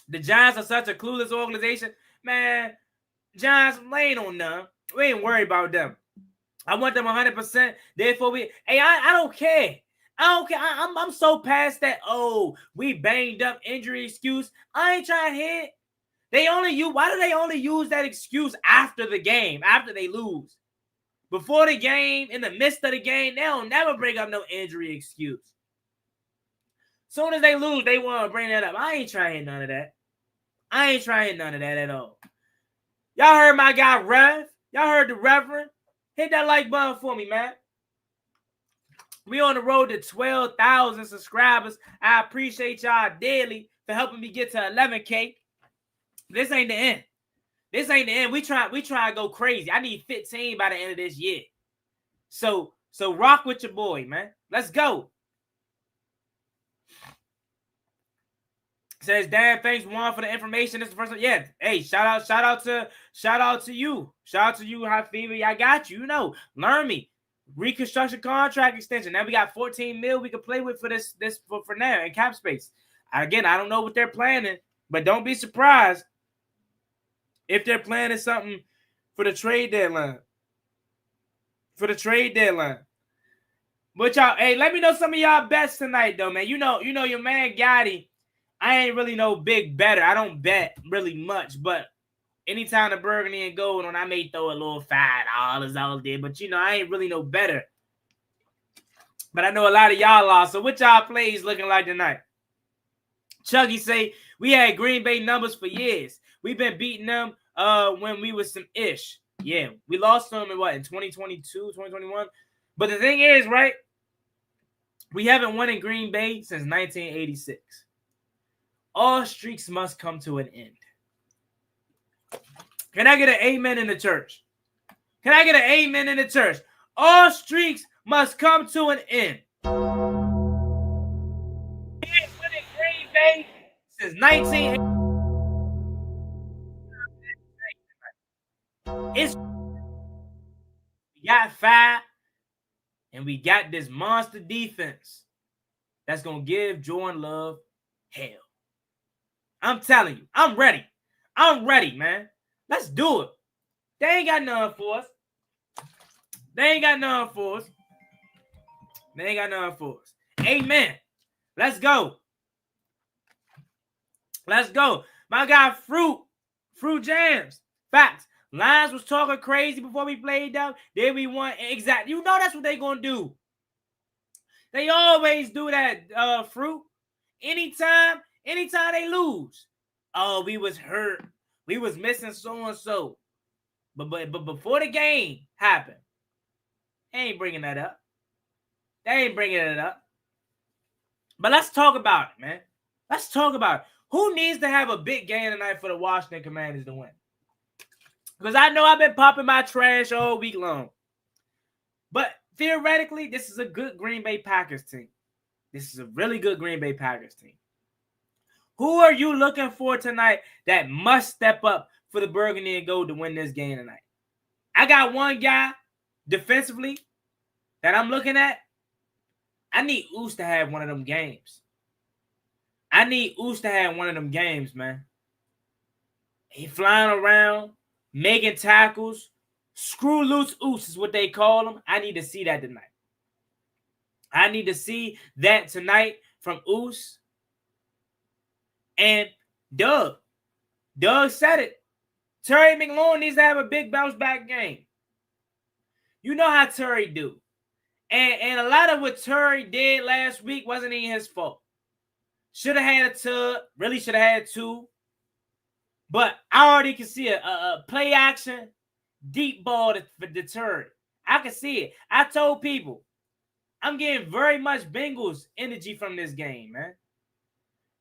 The Giants are such a clueless organization. Man, Giants ain't on none. We ain't worried about them. I want them 100%. Therefore, I don't care. I don't care. I'm so past that. Oh, we banged up injury excuse. I ain't trying to hit. Why do they only use that excuse after the game, after they lose? Before the game, in the midst of the game, they don't never bring up no injury excuse. Soon as they lose, they want to bring that up. I ain't trying to hit none of that. I ain't trying to hit none of that at all. Y'all heard my guy Rev. Y'all heard the Reverend. Hit that like button for me, man. We on the road to 12,000 subscribers. I appreciate y'all daily for helping me get to 11K. This ain't the end. This ain't the end. We try to go crazy. I need 15 by the end of this year. So rock with your boy, man. Let's go. Says, Dan, thanks Juan for the information. This is the first one. Yeah. Hey, shout out to you. Shout out to you, High Fever. I got you. You know, learn me. Reconstruction contract extension. Now we got 14 mil we can play with for this for now in cap space. Again, I don't know what they're planning, but don't be surprised if they're planning something for the trade deadline. But y'all, hey, let me know some of y'all bets tonight, though, man. You know your man Gotti. I ain't really no big better. I don't bet really much, but anytime the burgundy and gold on, I may throw a little $5 out there. But I ain't really no better. But I know a lot of y'all lost. So what y'all plays looking like tonight? Chuggy say we had Green Bay numbers for years. We've been beating them when we was some ish. Yeah, we lost them in 2022, 2021. But the thing is, right? We haven't won in Green Bay since 1986. All streaks must come to an end. Can I get an amen in the church? Can I get an amen in the church? All streaks must come to an end. We ain't won in Green Bay since 1980. We got 5, and we got this monster defense that's going to give Jordan Love hell. I'm telling you, I'm ready. I'm ready, man. Let's do it. They ain't got nothing for us. Amen. Let's go. My guy, Fruit Jams. Facts. Lions was talking crazy before we played them. Then we won. Exactly. You know that's what they going to do. They always do that, Fruit. Anytime they lose. Oh, we was hurt. We was missing so-and-so. But before the game happened, they ain't bringing that up. But let's talk about it, man. Let's talk about it. Who needs to have a big game tonight for the Washington Commanders to win? Because I know I've been popping my trash all week long. But theoretically, this is a good Green Bay Packers team. This is a really good Green Bay Packers team. Who are you looking for tonight that must step up for the Burgundy and Gold to win this game tonight? I got one guy defensively that I'm looking at. I need Oos to have one of them games. I need Oos to have one of them games, man. He flying around, making tackles. Screw loose Oos is what they call him. I need to see that tonight. I need to see that tonight from Oos. And Doug. Doug said it. Terry McLaurin needs to have a big bounce back game. You know how Terry do. And a lot of what Terry did last week wasn't even his fault. Should have had a tub. Really should have had two. But I already can see a play action, deep ball for Terry. I can see it. I told people, I'm getting very much Bengals energy from this game, man.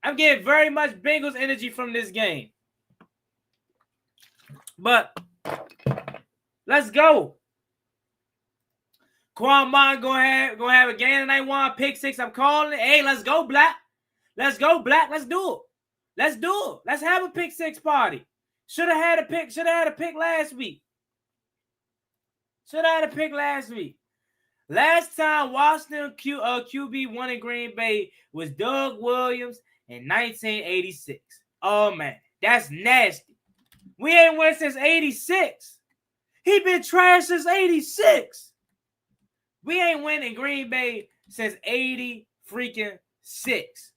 I'm getting very much Bengals energy from this game. But let's go. Quan Martin gonna have a game tonight. One pick six. I'm calling it. Hey, let's go, Black. Let's go, Black. Let's do it. Let's do it. Let's have a pick six party. Should have had a pick. Should have had a pick last week. Should have had a pick last week. Last time Washington QB won in Green Bay was Doug Williams in 1986. Oh man, that's nasty. We ain't won since 86. He been trash since 86. We ain't win in Green Bay since 80 freaking 6.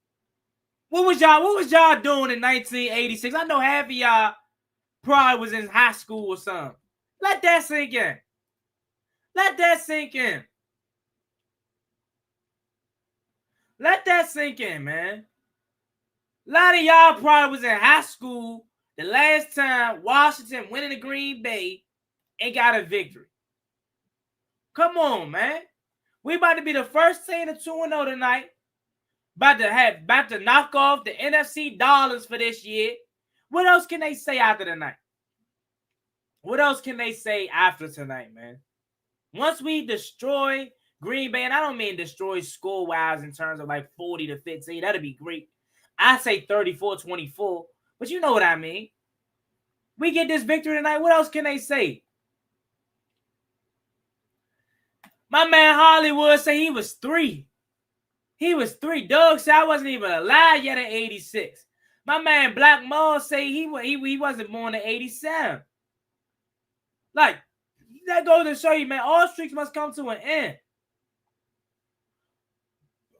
What was y'all doing in 1986? I know half of y'all probably was in high school or something. Let that sink in. Let that sink in. Let that sink in, man. A lot of y'all probably was in high school the last time Washington went into Green Bay and got a victory. Come on, man. We about to be the first team to 2-0 tonight. About to knock off the NFC dollars for this year. What else can they say after tonight? What else can they say after tonight, man? Once we destroy Green Bay, and I don't mean destroy score-wise in terms of like 40 to 15. That'd be great. I say 34-24, but you know what I mean. We get this victory tonight. What else can they say? My man Hollywood said he was 3. He was 3. Doug said I wasn't even alive yet in 86. My man Black Mall say he wasn't born in 87. Like, that goes to show you, man, all streaks must come to an end.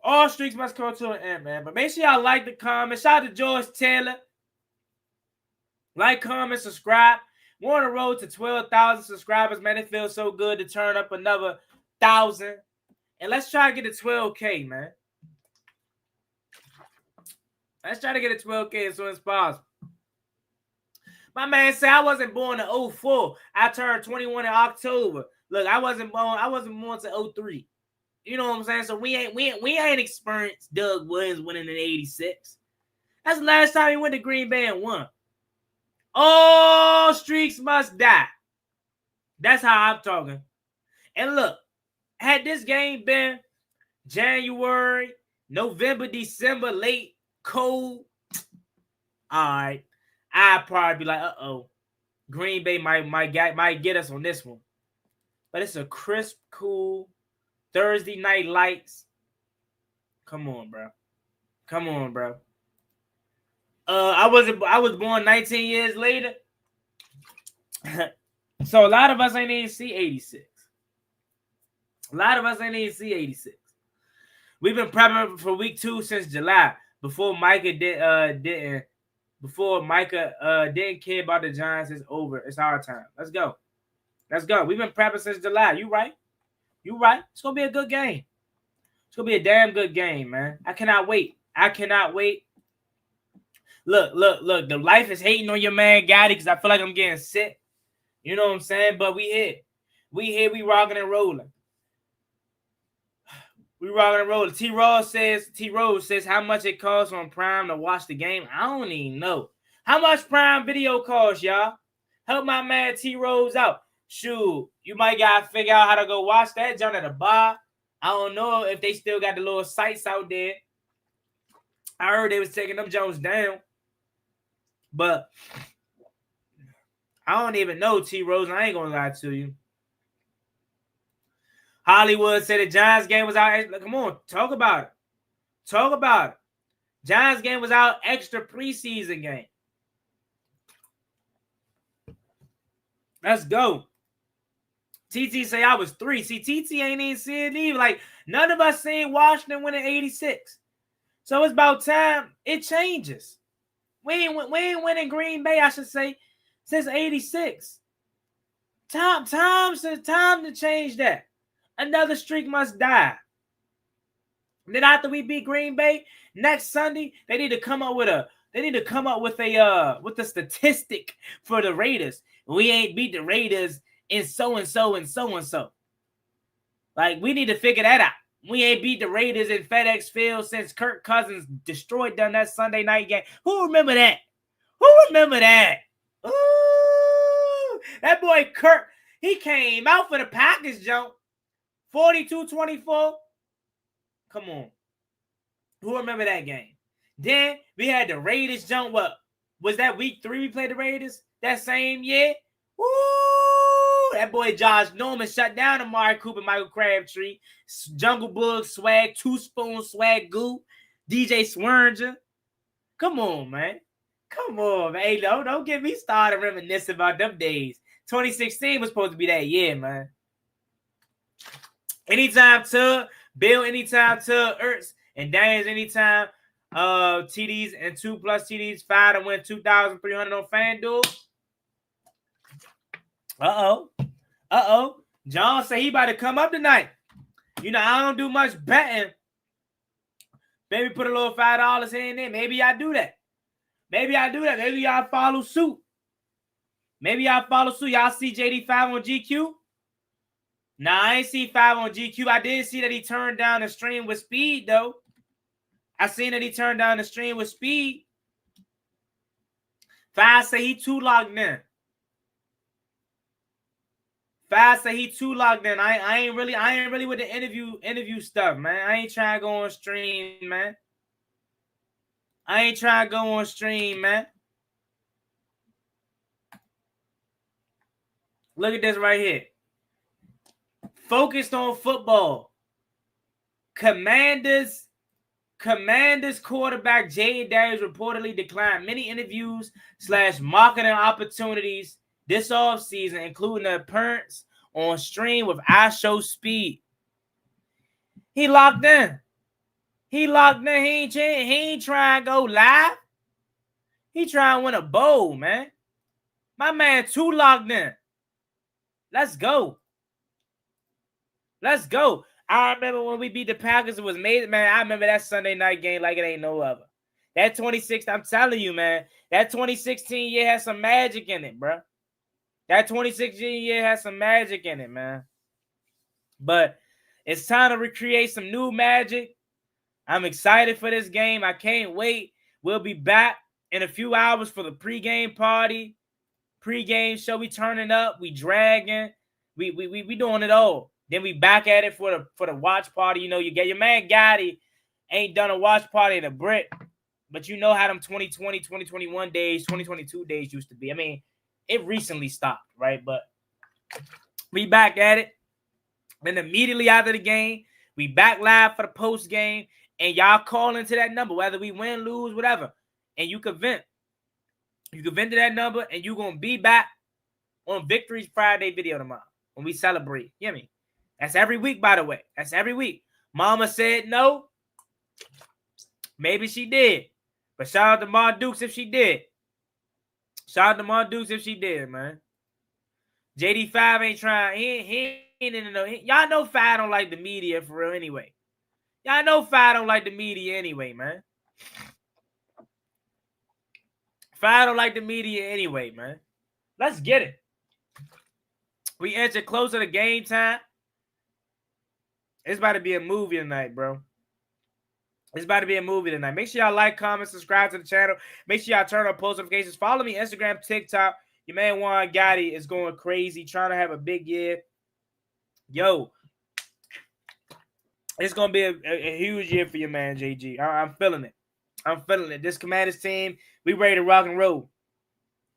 All streaks must come to an end, man. But make sure y'all like the comment. Shout out to George Taylor. Like, comment, subscribe. We're on the road to 12,000 subscribers, man. It feels so good to turn up another 1,000. And let's try to get to 12K, man. Let's try to get to 12K as soon as possible. My man said I wasn't born in 04. I turned 21 in October. Look, I wasn't born to 03. You know what I'm saying? So we ain't experienced Doug Williams winning in 86. That's the last time he went to Green Bay and won. All streaks must die. That's how I'm talking. And look, had this game been January, November, December, late, cold, all right, I'd probably be like, uh-oh, Green Bay might get us on this one. But it's a crisp, cool Thursday night lights. Come on, bro. Come on, bro. I was born 19 years later. So a lot of us ain't even see 86. A lot of us ain't even see 86. We've been prepping for week 2 since July. Before Micah didn't care about the Giants. It's over. It's our time. Let's go. Let's go. We've been prepping since July. You right. You right. It's gonna be a good game. It's gonna be a damn good game, man. I cannot wait. I cannot wait. Look. The life is hating on your man Gotti because I feel like I'm getting sick. You know what I'm saying? But we here. We rocking and rolling. We rocking and rolling. T Rose says how much it costs on Prime to watch the game. I don't even know. How much Prime Video costs, y'all? Help my man T Rose out. Shoot, you might gotta figure out how to go watch that jump at a bar. I don't know if they still got the little sites out there. I heard they was taking them Jones down. But I don't even know, T Rose. I ain't gonna lie to you. Hollywood said the Giants game was out. Come on, talk about it. Talk about it. Giants game was out extra preseason game. Let's go. TT say I was 3. See, TT ain't even seen it either. Like, none of us seen Washington win in 86. So it's about time it changes. We ain't winning Green Bay, I should say, since 86. Time to change that. Another streak must die. Then after we beat Green Bay next Sunday, they need to come up with a statistic for the Raiders. We ain't beat the Raiders in so and so and so and so. Like, we need to figure that out. We ain't beat the Raiders in FedEx Field since Kirk Cousins destroyed them that Sunday night game. Who remember that? Ooh, that boy Kirk, he came out for the Packers jump. 42-24. Come on. Who remember that game? Then we had the Raiders jump. What was that week 3 we played the Raiders that same year? Woo! That boy Josh Norman shut down Amari Cooper, Michael Crabtree, Jungle Book, Swag, 2 Spoon, Swag Goo, DJ Swernger. Come on, man. Hey, don't get me started reminiscing about them days. 2016 was supposed to be that year, man. Anytime to Bill, anytime to Ertz, and Daniels anytime TDs and 2+ TDs, 5 to win 2,300 on FanDuel. Uh-oh. John said he about to come up tonight. You know, I don't do much betting. Maybe put a little $5 here and there. Maybe I do that. Maybe y'all follow suit. Y'all see JD5 on GQ? Nah, I ain't see 5 on GQ. I did see that he turned down the stream with speed, though. I seen that he turned down the stream with speed. 5 say he too logged in. I ain't really with the interview stuff, man. I ain't trying to go on stream, man. Look at this right here. Focused on football. Commanders quarterback Jay Daniels reportedly declined many interviews / marketing opportunities this offseason, including an appearance on stream with iShowSpeed. He locked in. He ain't trying to go live. He trying to win a bowl, man. My man too locked in. Let's go. I remember when we beat the Packers, it was amazing, man. I remember that Sunday night game like it ain't no other. That 2016, I'm telling you, man, that 2016 year has some magic in it, bro. That 2016 year has some magic in it, man. But it's time to recreate some new magic. I'm excited for this game. I can't wait. We'll be back in a few hours for the pregame party. Pregame show, we turning up, we dragging, we doing it all. Then we back at it for the watch party. You know, you get your man Gotti ain't done a watch party in a brick, but you know how them 2020, 2021 days, 2022 days used to be. I mean, it recently stopped, right? But we back at it. Then immediately after the game, we back live for the post game, and y'all call into that number, whether we win, lose, whatever, and you can vent. You can vent to that number, and you're going to be back on Victory's Friday video tomorrow when we celebrate. You hear me? That's every week, by the way. That's every week. Mama said no. Maybe she did. But shout out to Ma Dukes if she did. Man. JD5 ain't trying. He ain't in the. Y'all know 5 don't like the media for real anyway. Man. Fire don't like the media anyway, man. Let's get it. We enter closer to game time. It's about to be a movie tonight, bro. It's about to be a movie tonight. Make sure y'all like, comment, subscribe to the channel. Make sure y'all turn on post notifications. Follow me Instagram, TikTok. Your man Juan Gotti is going crazy, trying to have a big year. Yo, it's going to be a huge year for your man, JG. I'm feeling it. I'm feeling it. This Commanders team, we ready to rock and roll.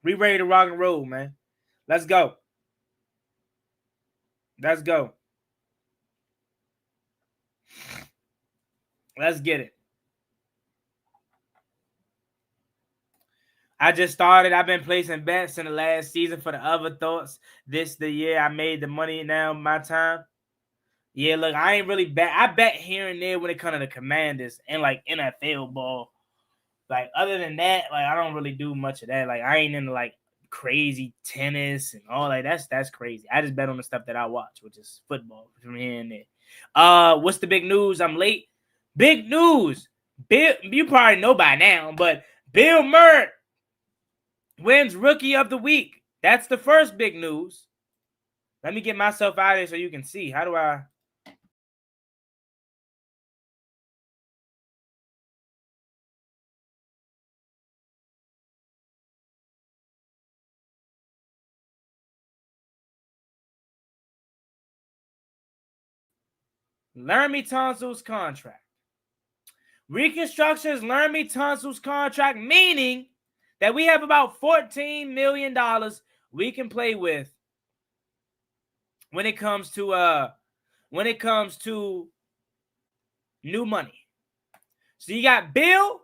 We ready to rock and roll, man. Let's go. Let's go. Let's get it. I just started. I've been placing bets in the last season for the other thoughts. The year I made the money now, my time. Yeah, look, I ain't really bet. I bet here and there when it comes to the Commanders and like NFL ball. Like other than that, like I don't really do much of that. Like I ain't into like crazy tennis and all like that's crazy. I just bet on the stuff that I watch, which is football from here and there. What's the big news? I'm late. Big news. Bill, you probably know by now, but Bill Murray wins Rookie of the Week. That's the first big news. Let me get myself out of here so you can see. How do I? Laremy Tunsil's contract. Reconstruction is Laremy Tunsil's contract, meaning that we have about $14 million we can play with when it comes to new money. So you got Bill,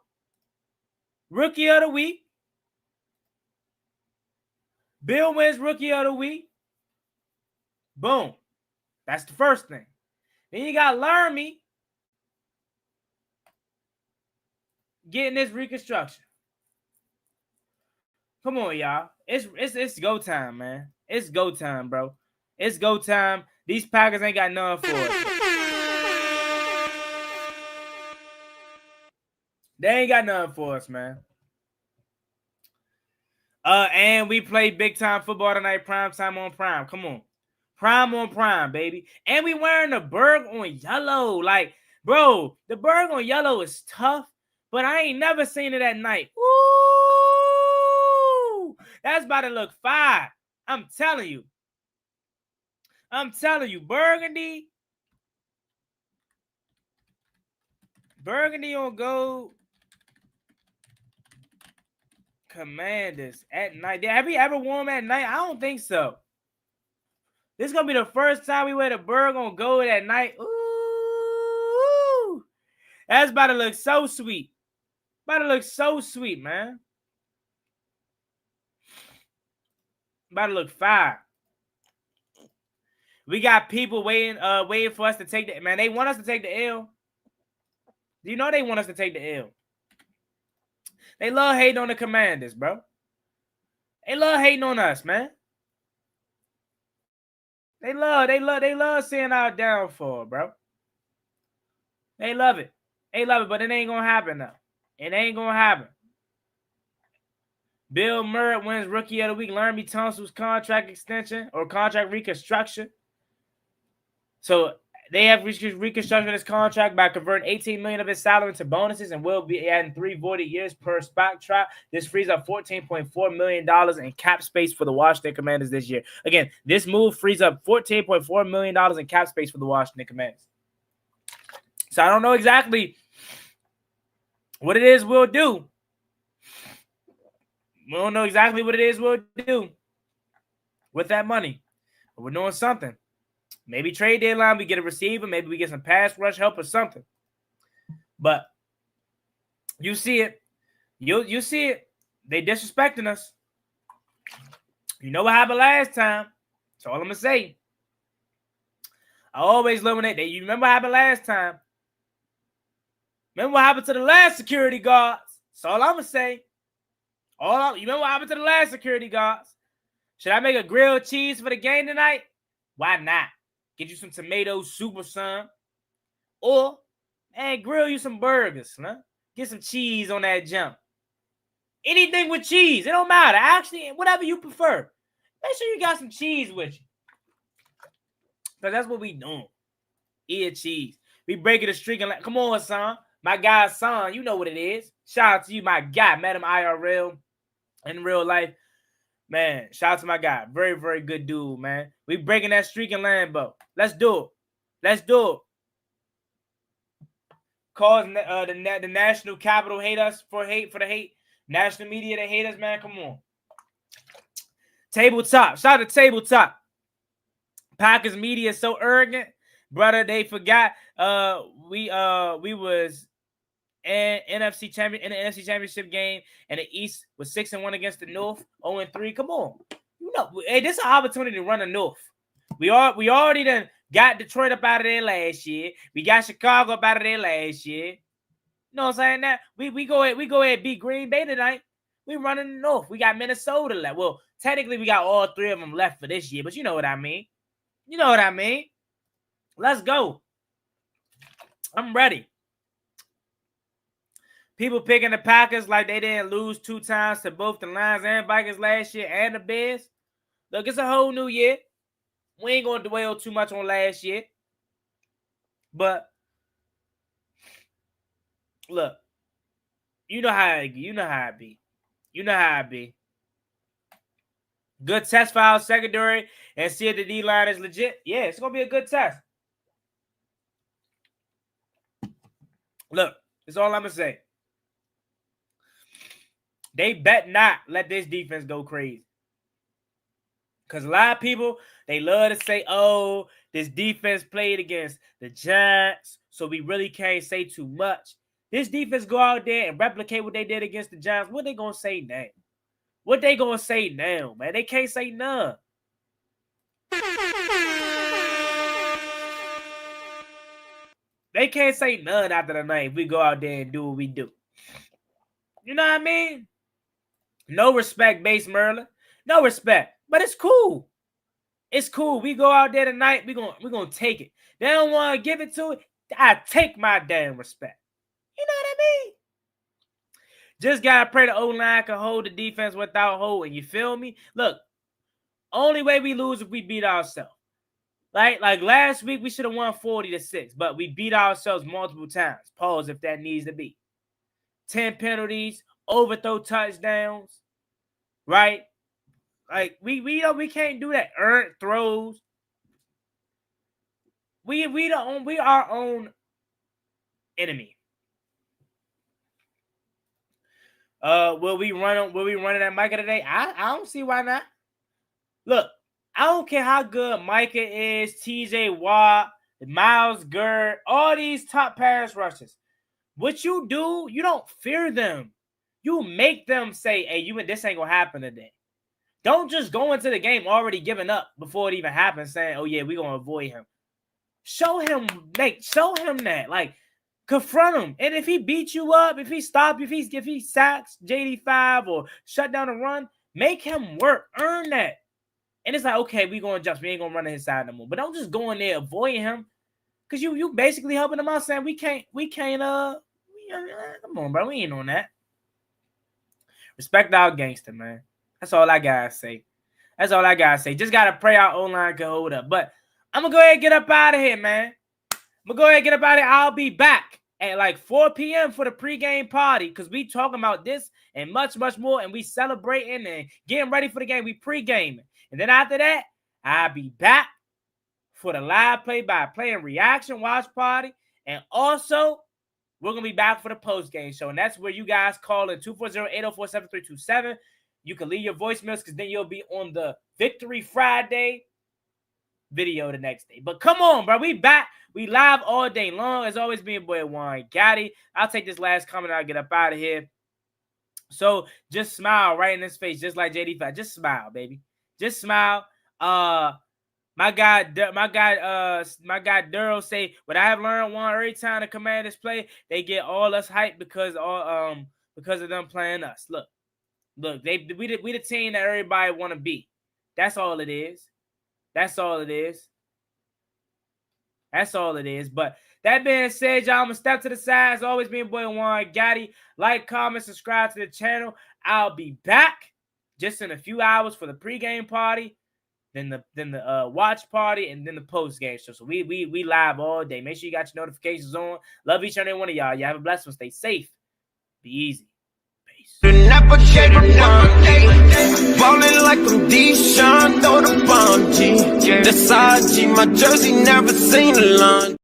Rookie of the Week. Bill wins Rookie of the Week. Boom. That's the first thing. Then you got Laremy getting this reconstruction. Come on, y'all. It's go time, man. It's go time, bro. It's go time. These Packers ain't got none for us. They ain't got nothing for us, man. And we play big time football tonight, prime time on prime. Come on. Prime on prime, baby. And we wearing the Berg on yellow. Like, bro, the Berg on yellow is tough, but I ain't never seen it at night. Ooh, that's about to look fire. I'm telling you. Burgundy on gold. Commanders at night. Have you ever worn them at night? I don't think so. This is going to be the first time we wear the Berg on gold at night. Ooh. That's about to look so sweet. Man. About to look fire. We got people waiting for us to take the... Man, they want us to take the L. Do you know they want us to take the L? They love hating on the Commanders, bro. They love hating on us, man. They love seeing our downfall, bro. They love it, but it ain't gonna happen now. It ain't gonna happen. Bill Murray wins Rookie of the Week. Laremy Tunsil's contract extension or contract reconstruction. So they have reconstructed his contract by converting $18 million of his salary into bonuses and will be adding 3 voided years per spot trap. This frees up $14.4 million in cap space for the Washington Commanders this year. Again, this move frees up $14.4 million in cap space for the Washington Commanders. So I don't know exactly what it is we'll do. We don't know exactly what it is we'll do with that money. But we're doing something. Maybe trade deadline, we get a receiver. Maybe we get some pass rush help or something. But you see it. You see it. They disrespecting us. You know what happened last time. That's all I'm going to say. I always love when you remember what happened last time. Remember what happened to the last security guards. That's all I'm going to say. You remember what happened to the last security guards. Should I make a grilled cheese for the game tonight? Why not? Get you some tomato soup or something. Or, man, grill you some burgers, huh? Get some cheese on that jump. Anything with cheese. It don't matter. Actually, whatever you prefer. Make sure you got some cheese with you. Because that's what we doing. Eat a cheese. We breaking the streak and like, come on, son. My guy, son, you know what it is. Shout out to you, my guy. Met him IRL in real life. Man, shout out to my guy. Very, very good dude, man. We breaking that streak in Lambeau. Let's do it. Let's do it. Cause the national capital hate us for the hate. National media, they hate us, man. Come on. Tabletop. Shout out to Tabletop. Packers media is so arrogant. Brother, they forgot we was in NFC championship game, and the East was 6-1 against the North, 0-3. Come on. You know, hey, this is an opportunity to run the North. We already done got Detroit up out of there last year. We got Chicago up out of there last year. You know what I'm saying? That we go ahead and beat Green Bay tonight. We running the North. We got Minnesota left. Well, technically we got all three of them left for this year, but you know what I mean. You know what I mean. Let's go. I'm ready. People picking the Packers like they didn't lose 2 times to both the Lions and Vikings last year and the Bears. Look, it's a whole new year. We ain't going to dwell too much on last year. But, look, you know how it be. You know how it be. Good test for our secondary and see if the D-line is legit. Yeah, it's going to be a good test. Look, that's all I'm going to say. They bet not let this defense go crazy. Because a lot of people, they love to say, oh, this defense played against the Giants, so we really can't say too much. This defense go out there and replicate what they did against the Giants. What they going to say now? What they going to say now, man? They can't say none. They can't say none after the night if we go out there and do what we do. You know what I mean? No respect, Base Merlin. No respect. But it's cool. It's cool. We go out there tonight, we're gonna take it. They don't want to give it to it. I take my damn respect. You know what I mean? Just gotta pray the O-line can hold the defense without holding. You feel me? Look, only way we lose if we beat ourselves. Like last week, we should have won 40-6, but we beat ourselves multiple times. Pause if that needs to be. 10 penalties, overthrow touchdowns, right? Like we can't do that. Earned throws. We our own enemy. Will we run it at Micah today? I don't see why not. Look, I don't care how good Micah is, TJ Watt, Myles Garrett, all these top pass rushers. What you do, you don't fear them. You make them say, hey, this ain't gonna happen today. Don't just go into the game already giving up before it even happens, saying, oh yeah, we're gonna avoid him. Show him that. Like, confront him. And if he beats you up, if he stops, if he sacks JD5 or shut down a run, make him work. Earn that. And it's like, okay, we're gonna adjust. We ain't gonna run on his side no more. But don't just go in there avoiding him. Cause you basically helping him out saying we can't come on, bro. We ain't on that. Respect our gangster, man. That's all I gotta say. Just gotta pray our O-line can hold up. But I'm gonna go ahead and get up out of here, man. I'll be back at like 4 p.m. for the pregame party because we talking about this and much, much more. And we celebrating and getting ready for the game. We pre-gaming. And then after that, I'll be back for the live play-by-play and reaction watch party. And also, we're going to be back for the post-game show. And that's where you guys call in 240-804-7327. You can leave your voicemails because then you'll be on the Victory Friday video the next day. But come on, bro. We back. We live all day long. As always, being boy Juan Gotti. I'll take this last comment. I'll get up out of here. So just smile right in his face, just like JD5. Just smile, baby. Just smile. My guy Daryl say, what I have learned, Juan, every time the Commanders play, they get all us hyped because of them playing us. Look, we the team that everybody want to be. That's all it is. But that being said, y'all, I'm gonna step to the side. As always, being boy Juan Gotti. Like, comment, subscribe to the channel. I'll be back just in a few hours for the pregame party. then the watch party, and then the post game show. So we live all day. Make sure you got your notifications on. Love each and every one of y'all. Y'all have a blessed one. Stay safe. Be easy. Peace. Never gave a one. Ballin' like I'm Deshaun, throw the bomb G. That's IG, my jersey never seen a line.